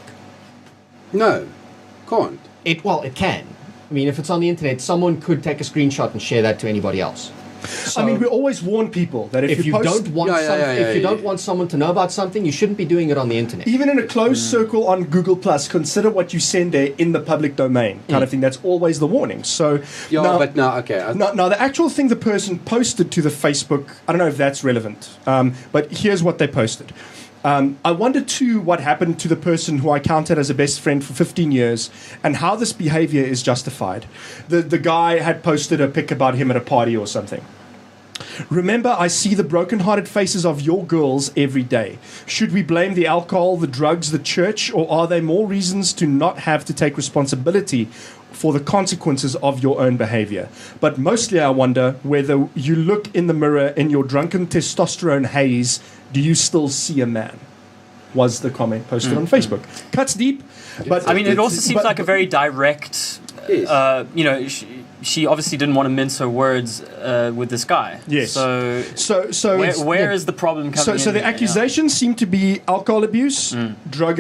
No, can't. It can. I mean, if it's on the internet, someone could take a screenshot and share that to anybody else. So, I mean, we always warn people that if you don't want someone to know about something, you shouldn't be doing it on the internet. Even in a closed circle on Google Plus, consider what you send there in the public domain, kind of thing. That's always the warning. So now the actual thing the person posted to the Facebook, I don't know if that's relevant, but here's what they posted. I wondered too what happened to the person who I counted as a best friend for 15 years and how this behavior is justified. The guy had posted a pic about him at a party or something. Remember, I see the broken-hearted faces of your girls every day. Should we blame the alcohol, the drugs, the church, or are there more reasons to not have to take responsibility for the consequences of your own behavior? But mostly I wonder whether you look in the mirror in your drunken testosterone haze, do you still see a man? Was the comment posted on Facebook. Cuts deep, but I mean, it also seems like a very direct. She obviously didn't want to mince her words with this guy. Yes. So where is the problem coming in? So the accusations seem to be alcohol abuse, drug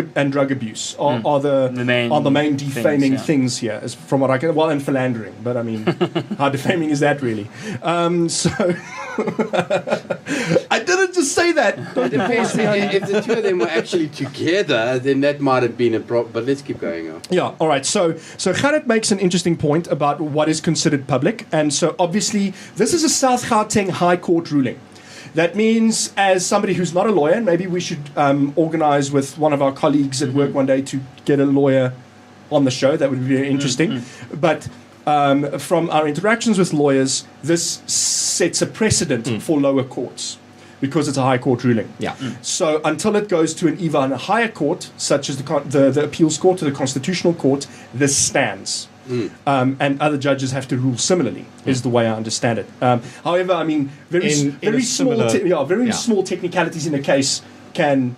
abuse are the main defaming things here, as from what I can. Well, and philandering, but I mean, how defaming is that really? So I didn't just say that. If the two of them were actually together, then that might have been a problem. But let's keep going on. Yeah. All right. So Gerrit makes an interesting point about what is considered public, and so obviously this is a South Gauteng High Court ruling. That means, as somebody who's not a lawyer, and maybe we should organize with one of our colleagues at work one day to get a lawyer on the show. That would be very interesting. But from our interactions with lawyers, this sets a precedent for lower courts because it's a high court ruling. Yeah. So until it goes to an even higher court, such as the appeals court or the constitutional court, this stands. And other judges have to rule similarly, is the way I understand it. However, I mean, very small technicalities in a case can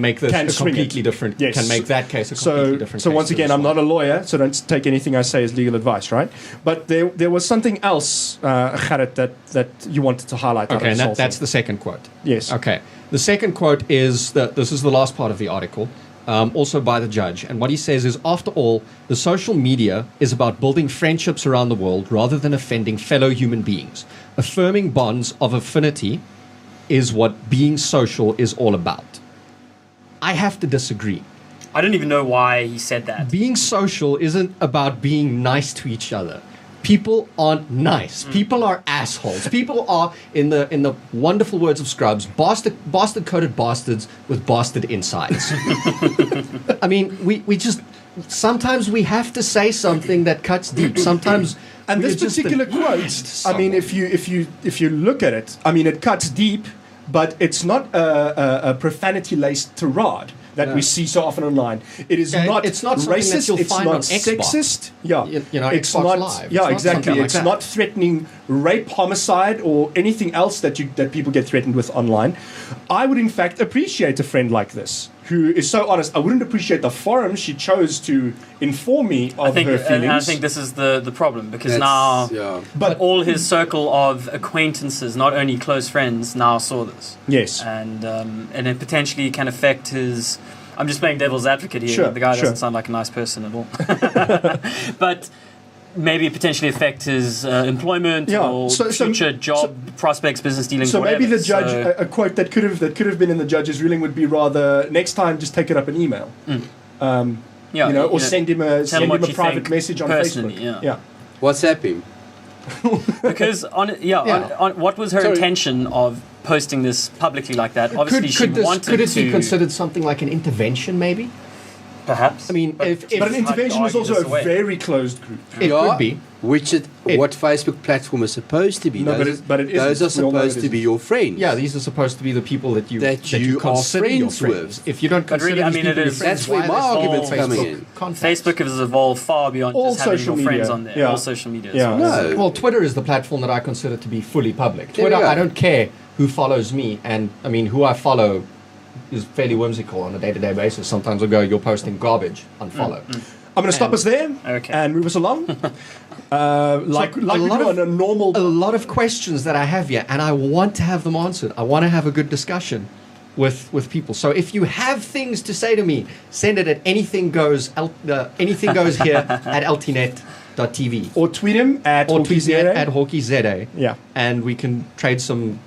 make this a completely different. Yes. Can make that case a completely different. So case once again, I'm not a lawyer, so don't take anything I say as legal advice, right? But there was something else, Gerrit, that you wanted to highlight. Okay, and that's the second quote. Yes. Okay. The second quote is this is the last part of the article. Also by the judge. And what he says is, after all, the social media is about building friendships around the world rather than offending fellow human beings. Affirming bonds of affinity is what being social is all about. I have to disagree. I don't even know why he said that. Being social isn't about being nice to each other. People aren't nice. People are assholes. People are, in the wonderful words of Scrubs, bastard-coated bastards with bastard insides. I mean, we just sometimes we have to say something that cuts deep. Sometimes, and this particular quote, I mean, if you look at it, I mean, it cuts deep, but it's not a profanity-laced tirade that we see so often online. It is not. It's not racist. You'll it's find not on sexist. Yeah, it's Xbox not. Live. Yeah, it's exactly. Not it's like not threatening rape, homicide, or anything else that people get threatened with online. I would, in fact, appreciate a friend like this who is so honest. I wouldn't appreciate the forum she chose to inform me of her feelings. And I think this is the problem, because but all his circle of acquaintances, not only close friends, now saw this. Yes. And it potentially can affect his... I'm just playing devil's advocate here. Sure, the guy doesn't sound like a nice person at all. But maybe potentially affect his employment or future job prospects, business dealings. So whatever. maybe the judge, a quote that could have been in the judge's ruling would be rather, next time just take it up an email, or send him a private message on Facebook. Yeah. WhatsApp him. Because on what was her intention of posting this publicly like that? Obviously, could it be considered something like an intervention, maybe? Perhaps. I mean, but an intervention is also a very closed group. It could be. What Facebook platform is supposed to be. No, but it those are supposed to be your friends. Yeah, these are supposed to be the people that you are consider your friends with. If you don't consider these people your friends, that's where my argument's coming in. Facebook has evolved far beyond just having your friends on there. All social media. Well, Twitter is the platform that I consider to be fully public. Twitter, I don't care who follows me, and I mean who I follow is fairly whimsical on a day-to-day basis. Sometimes I'll go, you're posting garbage, unfollow. I'm going to stop us there and move us along. A lot of questions that I have here, and I want to have them answered. I want to have a good discussion with people. So if you have things to say to me, send it at anything goes here at ltnet.tv. Or tweet him at HawkeyZA. Yeah. And we can trade some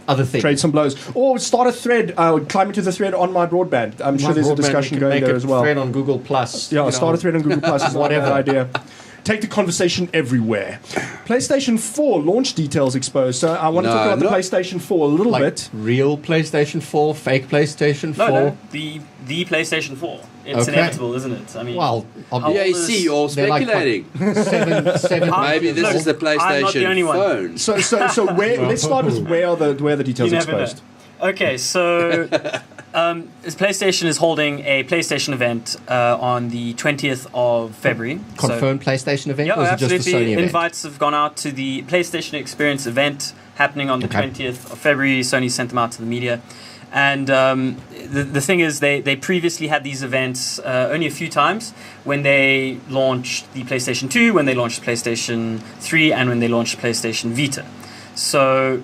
other things. Trade some blows. Or start a thread. Climb into the thread on my broadband. I'm sure there's a discussion going there as well. Thread on Google Plus. Yeah, start a thread on Google Plus is not a bad idea. take the conversation everywhere. PlayStation 4 launch details exposed. So I want to talk about the PlayStation 4 a little bit. Real PlayStation 4, fake PlayStation 4? No, the PlayStation 4. It's inevitable, isn't it? I mean, well, yeah, you see, you're all speculating. Seven Maybe this is the PlayStation phone. So let's start with where the details exposed. Okay, so PlayStation is holding a PlayStation event on the 20th of February. Confirmed PlayStation event? Yeah, or is it absolutely. just a Sony event? Invites have gone out to the PlayStation Experience event happening on the 20th of February. Sony sent them out to the media. And the thing is, they previously had these events only a few times when they launched the PlayStation 2, when they launched the PlayStation 3, and when they launched PlayStation Vita. So,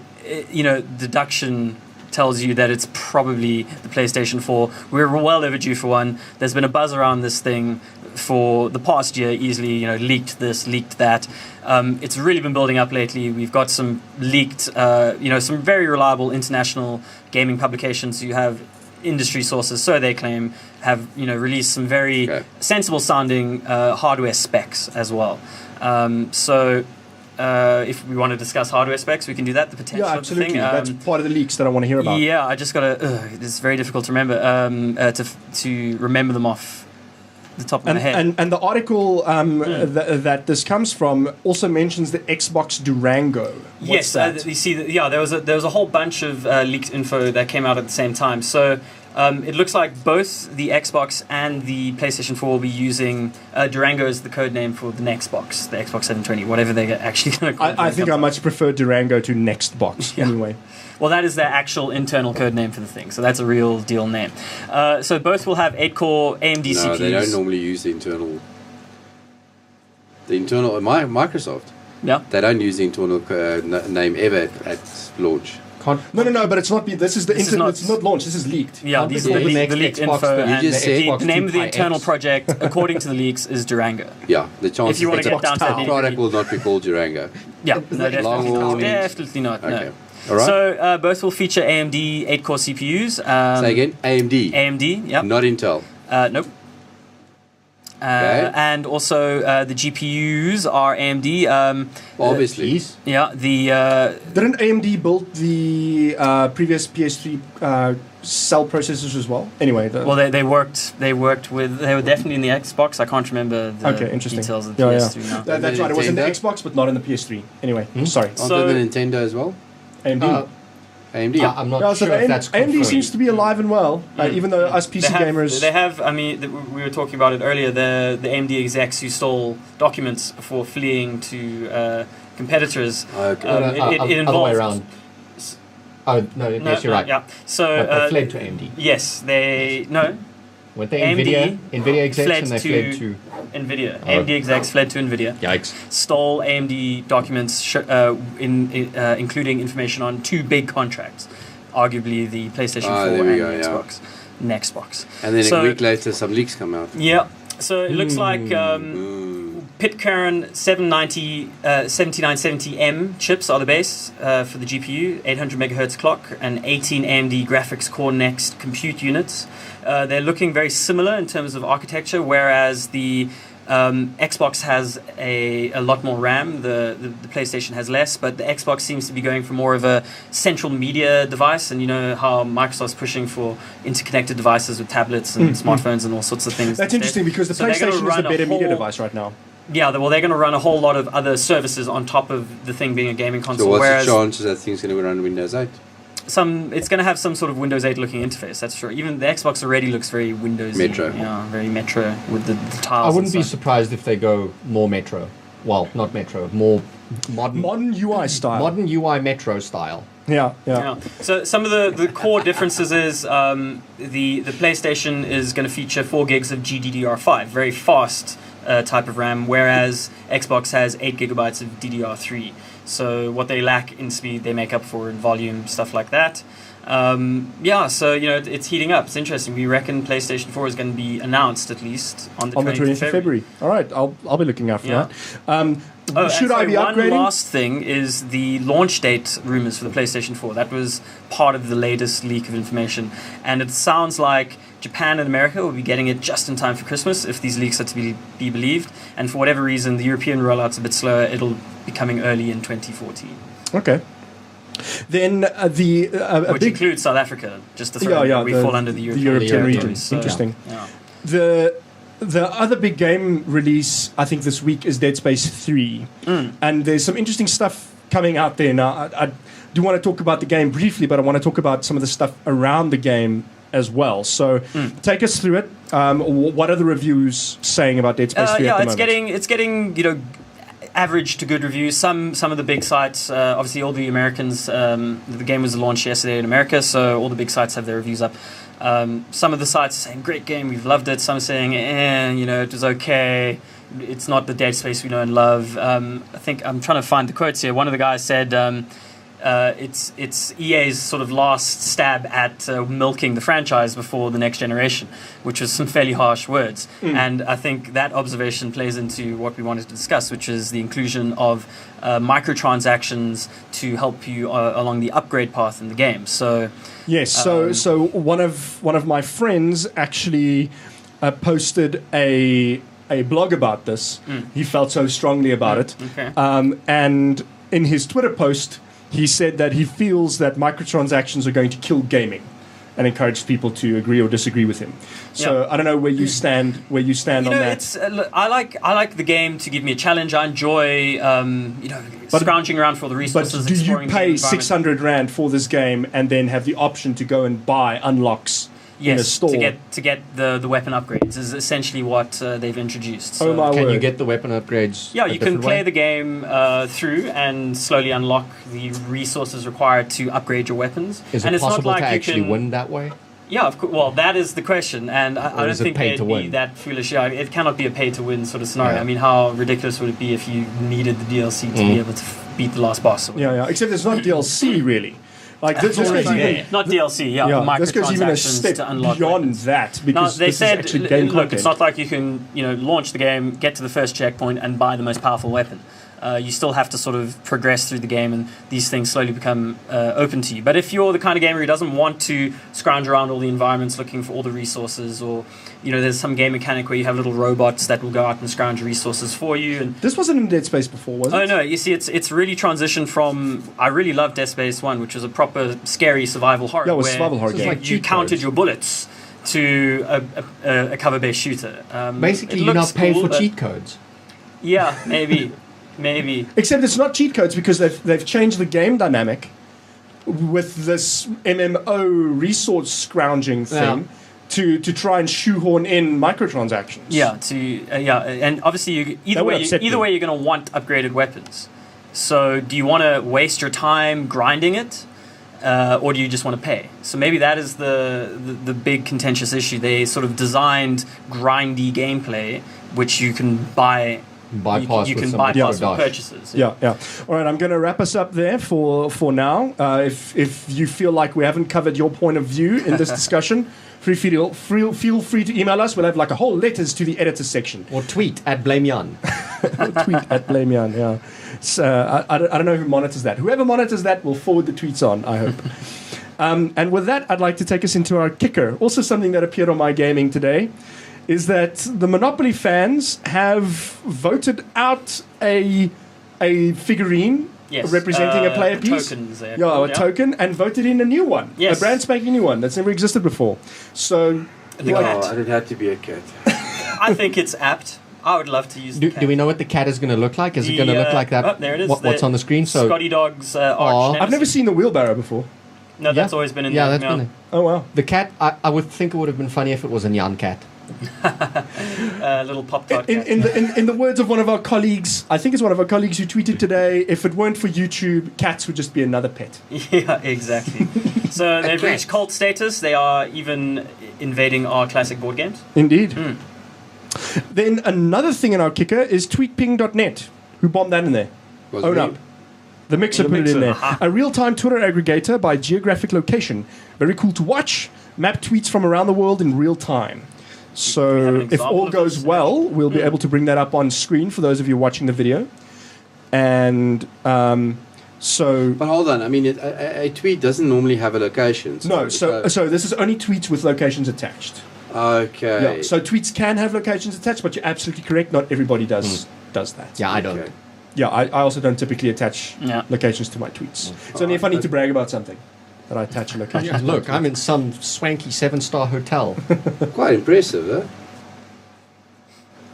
deduction tells you that it's probably the PlayStation 4. We're well overdue for one. There's been a buzz around this thing for the past year, easily, leaked this, leaked that. It's really been building up lately. We've got some leaked, some very reliable international gaming publications who have industry sources, so they claim, have, released some very sensible sounding hardware specs as well. If we want to discuss hardware specs, we can do that. The potential of the thing. That's part of the leaks that I want to hear about. Yeah, I just got to... it's very difficult to remember, to remember them off the top of my head. And the article that this comes from also mentions the Xbox Durango. What's that? You see, there was a whole bunch of leaked info that came out at the same time. So it looks like both the Xbox and the PlayStation 4 will be using Durango as the code name for the Nextbox, the Xbox 720, whatever they're actually going to call it. I think I much prefer Durango to Nextbox anyway. Well, that is their actual internal code name for the thing, so that's a real deal name. So both will have 8-core AMD CPUs. No, they don't normally use the internal Microsoft. Yeah. They don't use the internal name ever at launch. No, but it's not. This is the internet. It's not launched. This is leaked. Yeah, these are the leaked info. And the name of the internal project, according to the leaks, is Durango. Yeah, the chances if you want to get down to the product will not be called Durango. Yeah, no, definitely not. Okay. No. All right. So both will feature AMD 8-core CPUs. Say again, AMD. AMD, yeah. Not Intel. Nope. And also the GPUs are AMD. Obviously. Yeah. Didn't AMD build the previous PS3 cell processors as well? Anyway. They worked with. They were definitely in the Xbox. I can't remember the details of the PS3 now. That's right. It was in the Xbox, but not in the PS3. Anyway, sorry. Aren't they the Nintendo as well? AMD. AMD. I'm not sure if that's confirmed. AMD seems to be alive and well, even though us PC gamers... They have, we were talking about it earlier, the AMD execs who stole documents before fleeing to competitors. It involved... Other way around. Oh, no, yes, you're right. Yeah. So, they fled to AMD. Yes, No. Weren't they NVIDIA execs and they fled to... NVIDIA. AMD execs fled to NVIDIA. Yikes. Stole AMD documents including information on 2 big contracts. Arguably the PlayStation 4 and Xbox. Nextbox. And then a week later some leaks come out. Yeah. So it looks like Pitcairn 7970M chips are the base for the GPU, 800 megahertz clock, and 18 AMD graphics core next compute units. They're looking very similar in terms of architecture, whereas the Xbox has a lot more RAM, the PlayStation has less, but the Xbox seems to be going for more of a central media device, and you know how Microsoft's pushing for interconnected devices with tablets and smartphones and all sorts of things. That's interesting because the PlayStation is the better media device right now. Yeah, well, they're going to run a whole lot of other services on top of the thing being a gaming console. So what's the chances that thing's going to run Windows 8? It's going to have some sort of Windows 8 looking interface, that's sure. Even the Xbox already looks very Windows Metro. Yeah, very Metro with the tiles. I wouldn't be surprised if they go more Metro. Well, not Metro, more modern UI style. Modern UI Metro style. Yeah. So some of the core differences is the PlayStation is going to feature 4 gigs of GDDR5, very fast type of RAM, whereas Xbox has 8 gigabytes of DDR3. So what they lack in speed, they make up for in volume, stuff like that. So it's heating up. It's interesting. We reckon PlayStation 4 is going to be announced at least on the 20th of February. All right, I'll be looking out for that. Should I be upgrading? One last thing is the launch date rumors for the PlayStation 4. That was part of the latest leak of information. And it sounds like Japan and America will be getting it just in time for Christmas, if these leaks are to be believed. And for whatever reason, the European rollout's a bit slower. It'll be coming early in 2014. Okay. Then which includes South Africa, just to throw we fall under the European region. So, interesting. Yeah. The other big game release, I think, this week is Dead Space 3. And there's some interesting stuff coming out there. Now, I do want to talk about the game briefly, but I want to talk about some of the stuff around the game as well. So take us through it. What are the reviews saying about Dead Space 3 at the moment? It's getting average to good reviews. Some of the big sites, obviously all the Americans, the game was launched yesterday in America, so all the big sites have their reviews up. Some of the sites are saying, great game, we've loved it. Some are saying, it was okay. It's not the Dead Space we know and love. I think I'm trying to find the quotes here. One of the guys said, it's EA's sort of last stab at milking the franchise before the next generation, which was some fairly harsh words. And I think that observation plays into what we wanted to discuss, which is the inclusion of microtransactions to help you along the upgrade path in the game. So yes, so one of my friends actually posted a blog about this. He felt so strongly about it. Okay. And in his Twitter post, he said that he feels that microtransactions are going to kill gaming, and encouraged people to agree or disagree with him. So I don't know where you stand. On that. It's I like the game to give me a challenge. I enjoy scrounging around for the resources. But do you pay 600 Rand for this game and then have the option to go and buy unlocks? In a store? to get the weapon upgrades is essentially what they've introduced. So can you get the weapon upgrades? Yeah, you can play the game through and slowly unlock the resources required to upgrade your weapons. Is it possible to actually win that way? Yeah, of course. Well, that is the question, and I don't think they'd be that foolish. Yeah, it cannot be a pay-to-win sort of scenario. Yeah. I mean, how ridiculous would it be if you needed the DLC to be able to beat the last boss? Yeah. Except it's not DLC really. Like this goes even not DLC, this goes even a step beyond that, because they said, is actually game content. It's not like you can launch the game, get to the first checkpoint, and buy the most powerful weapon. You still have to sort of progress through the game, and these things slowly become open to you. But if you're the kind of gamer who doesn't want to scrounge around all the environments looking for all the resources, or there's some game mechanic where you have little robots that will go out and scrounge resources for you. And this wasn't in Dead Space before, was it? Oh no, you see, it's really transitioned from. I really loved Dead Space 1, which was a proper scary survival horror. Yeah, it was a survival horror game. Like you counted your bullets to a cover-based shooter. Basically, you now pay for cheat codes. Yeah, maybe. Except it's not cheat codes, because they've changed the game dynamic with this MMO resource scrounging thing to try and shoehorn in microtransactions. Yeah, and obviously either way you're going to want upgraded weapons. So do you want to waste your time grinding it, or do you just want to pay? So maybe that is the big contentious issue. They sort of designed grindy gameplay, which you can buy. You can bypass with purchases. Yeah. All right, I'm going to wrap us up there for now. If you feel like we haven't covered your point of view in this discussion, feel free to email us. We'll have like a whole letters to the editor section. Or tweet at BlameYan. Tweet at BlameYan, yeah. So, I don't know who monitors that. Whoever monitors that will forward the tweets on, I hope. And with that, I'd like to take us into our kicker. Also something that appeared on MyGaming today is that the Monopoly fans have voted out a figurine representing a player piece. Tokens there. A token, and voted in a new one. Yes. A brand spanking new one that's never existed before. So, the cat. I don't have to be a cat. I think it's apt. I would love to use the cat. Do we know what the cat is going to look like? Is it going to look like that? Oh, there it is. What's on the screen? So Scotty Dog's arch. I've never seen the wheelbarrow before. No, that's always been in there. Yeah, that's been it. Oh, wow. The cat, I would think it would have been funny if it was a Nyan cat. Little Pop-Tart cat. In the words of one of our colleagues, I think it's one of our colleagues who tweeted today, if it weren't for YouTube, cats would just be another pet. Yeah, exactly. So they've reached cult status. They are even invading our classic board games. Indeed. Then another thing in our kicker is tweetping.net. Who bombed that in there? Own up. The Mixer put it in there. A real-time Twitter aggregator by geographic location. Very cool to watch. Map tweets from around the world in real time. So if all goes well, we'll be able to bring that up on screen for those of you watching the video. and so. But hold on, I mean, a tweet doesn't normally have a location. No, so this is only tweets with locations attached. Okay. Yeah, so tweets can have locations attached, but you're absolutely correct. Not everybody does that. Yeah, I don't. Okay. Yeah, I also don't typically attach locations to my tweets. It's only if I need to brag about something that I attach a location. Yeah, look, I'm in some swanky 7-star hotel. Quite impressive, huh?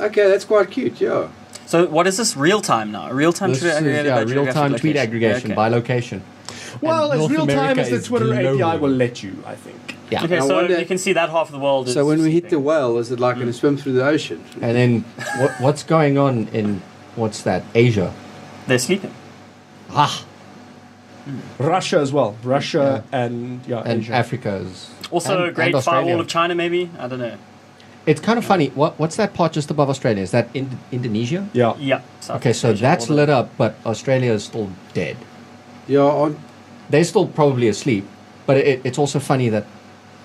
Okay, that's quite cute, yeah. So what is this? Real time now? Real time This is, real-time tweet aggregation by location. Well, And as North real time America as the is Twitter API global. will let you, I think. Yeah. Okay, I so wonder- you can see that half of the world. So when we hit the sleeping. whale, is it like going to swim through the ocean? And then what's going on in, what's that, Asia? They're sleeping. Ah, Russia as well. Russia and and Asia. Africa is... Also, and Great Australia. Firewall of China, maybe? I don't know. It's kind of funny. What's that part just above Australia? Is that Indonesia? Yeah. Yeah. South Okay, so Asia, that's all the- lit up, but Australia is still dead. Yeah, They're still probably asleep, but it's also funny that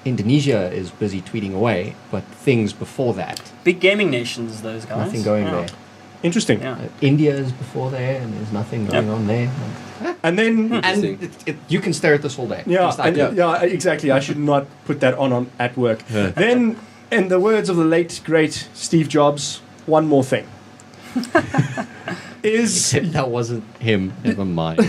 Indonesia is busy tweeting away, but things before that, Big gaming nations, those guys. nothing going Yeah. there. Interesting. Yeah. India is before there, and there's nothing going on there. And then, And Interesting. you can stare at this all day. yeah, Just like and, that. yeah, exactly. I should not put that on at work. Then, in the words of the late, great Steve Jobs, one more thing. Except that wasn't him. Never mind.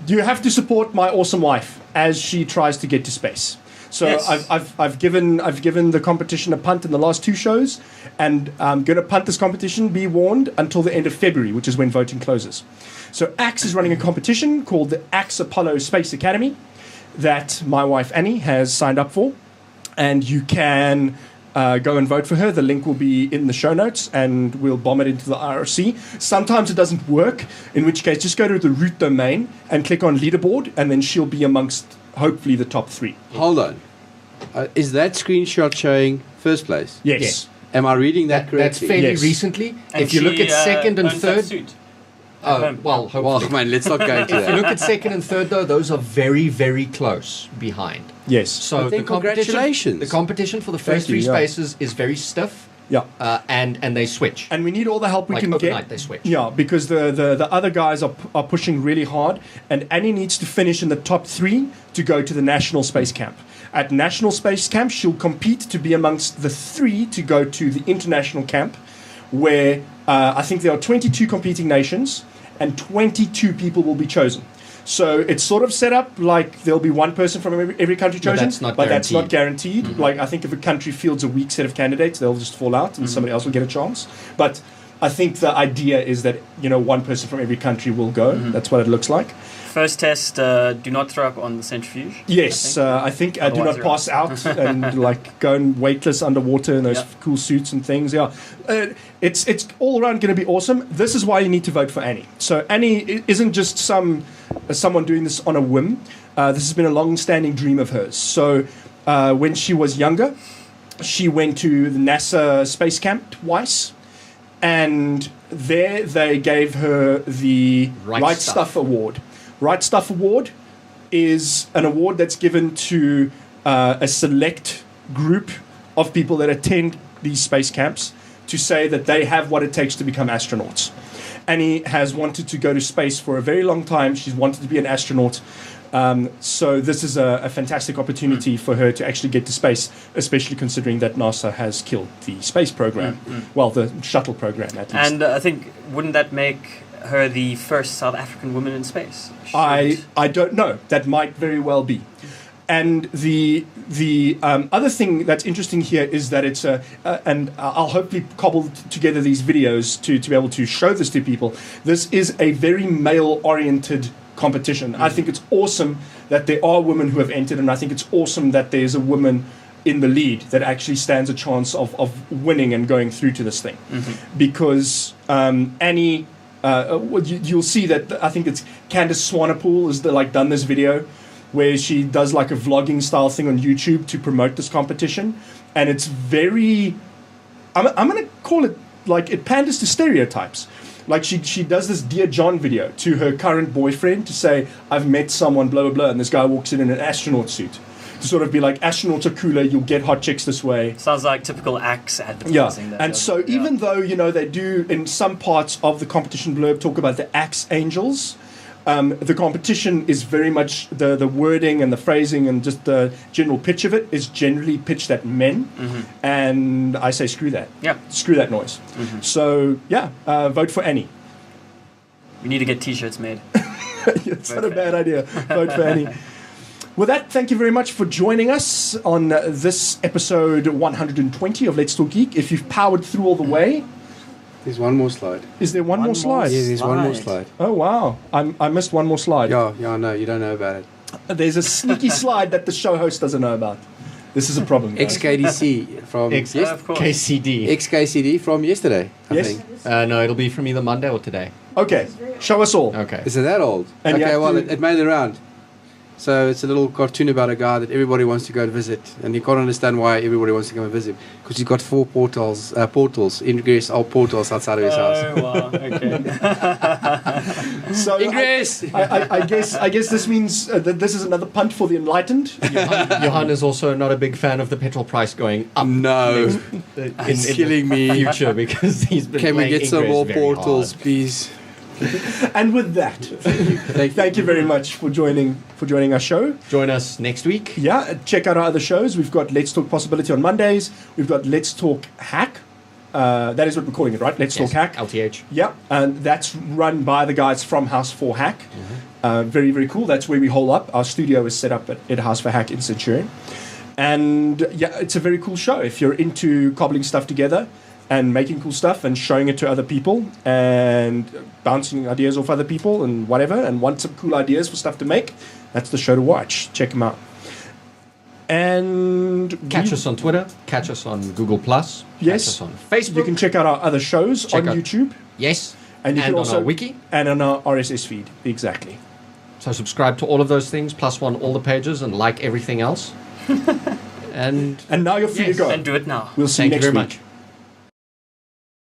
You have to support my awesome wife as she tries to get to space. So Yes. I've given the competition a punt in the last 2 shows, and I'm going to punt this competition, be warned, until the end of February, which is when voting closes. So Axe is running a competition called the Axe Apollo Space Academy that my wife Annie has signed up for, and you can go and vote for her. The link will be in the show notes, and we'll bomb it into the IRC. Sometimes it doesn't work, in which case just go to the root domain and click on leaderboard, and then she'll be amongst hopefully the top 3. hold on. Is that screenshot showing first place? Yes. Yes. Am I reading that That's correctly? fairly Yes. recently. And if you look she, at second and owns that third, suit. well, Well, hopefully. come on, let's not go into If you that. look at second and third, though, those are very, very close behind. Yes. So But then congratulations. The competition for the Thank first you, 3 yeah. spaces is very stiff, Yeah. and they switch. And we need all the help we Like can overnight, get. they switch. Yeah, because the other guys are pushing really hard, and Annie needs to finish in the top 3 to go to the National Space Camp. At National Space Camp, she'll compete to be amongst the 3 to go to the International Camp, where I think there are 22 competing nations, and 22 people will be chosen. So it's sort of set up like there'll be one person from every country But chosen, that's not but that's not guaranteed. guaranteed. Like I think if a country fields a weak set of candidates, they'll just fall out and somebody else will get a chance. But I think the idea is that one person from every country will go. That's what it looks like. First test, do not throw up on the centrifuge. Yes, I think do Otherwise not you're pass out and like go and weightless underwater in those Yeah. cool suits and things. Yeah, it's all around going to be awesome. This is why you need to vote for Annie. So Annie isn't just someone doing this on a whim. This has been a long-standing dream of hers. So when she was younger, she went to the NASA Space Camp twice, and there they gave her the Right Stuff Stuff. Award. Right Stuff Award is an award that's given to a select group of people that attend these space camps to say that they have what it takes to become astronauts. Annie has wanted to go to space for a very long time. She's wanted to be an astronaut. So this is a fantastic opportunity for her to actually get to space, especially considering that NASA has killed the space program. Well, the shuttle program, at least. And I think, wouldn't that make her the first South African woman in space? I don't know. That might very well be. And the other thing that's interesting here is that it's and I'll hopefully cobble together these videos to be able to show this to people. This is a very male-oriented competition. I think it's awesome that there are women who have entered, and I think it's awesome that there's a woman in the lead that actually stands a chance of winning and going through to this thing. Because Annie, you'll see that I think it's Candace Swanepoel has done this video where she does like a vlogging style thing on YouTube to promote this competition, and it's very I'm going to call it like it panders to stereotypes. Like she does this Dear John video to her current boyfriend to say, I've met someone, blah, blah, blah, and this guy walks in an astronaut suit. to sort of be like, astronauts are cooler, you'll get hot chicks this way. Sounds like typical Axe advertising. And so even though, they do in some parts of the competition blurb talk about the Axe Angels, the competition is very much the wording and the phrasing and just the general pitch of it is generally pitched at men. And I say, screw that. Yeah. Screw that noise. So, vote for Annie. We need to get t-shirts made. It's not a bad idea. Vote for Annie. With that, thank you very much for joining us on this episode 120 of Let's Talk Geek. If you've powered through all the way... There's one more slide. Is there one more slide? Yeah, there's one more slide. Oh, wow. I missed one more slide. Yeah, no, you don't know about it. There's a sneaky slide that the show host doesn't know about. This is a problem, guys. XKDC from... of course. KCD. XKCD from yesterday, I think. No, it'll be from either Monday or today. Okay, show us all. Okay. Is it that old? And okay, well, to... it made the round. So it's a little cartoon about a guy that everybody wants to go and visit, and you can't understand why everybody wants to go and visit, because he's got 4 portals, ingress portals outside of his house. Oh wow! Okay. So Ingress. I guess this means that this is another punt for the enlightened. Johan is also not a big fan of the petrol price going up. No, in killing me. Future because he's been. Can we get some Ingress more very portals, hard. please? And with that, thank you very much for joining our show. Join us next week. Yeah, check out our other shows. We've got Let's Talk Possibility on Mondays. We've got Let's Talk Hack. That is what we're calling it, right? Let's Talk Hack. LTH. Yeah, and that's run by the guys from House 4 Hack. Very, very cool. That's where we hole up. Our studio is set up at House 4 Hack in Centurion. And yeah, it's a very cool show. If you're into cobbling stuff together and making cool stuff and showing it to other people and bouncing ideas off other people and whatever, and want some cool ideas for stuff to make, that's the show to watch. Check them out. And catch us on Twitter, catch us on Google+, yes, catch us on Facebook. You can check out our other shows on YouTube. Yes, and you can on also our wiki. And on our RSS feed, exactly. So subscribe to all of those things, +1 all the pages, and like everything else. and now you're free to go. And do it now. We'll see you Thank next you very week. much.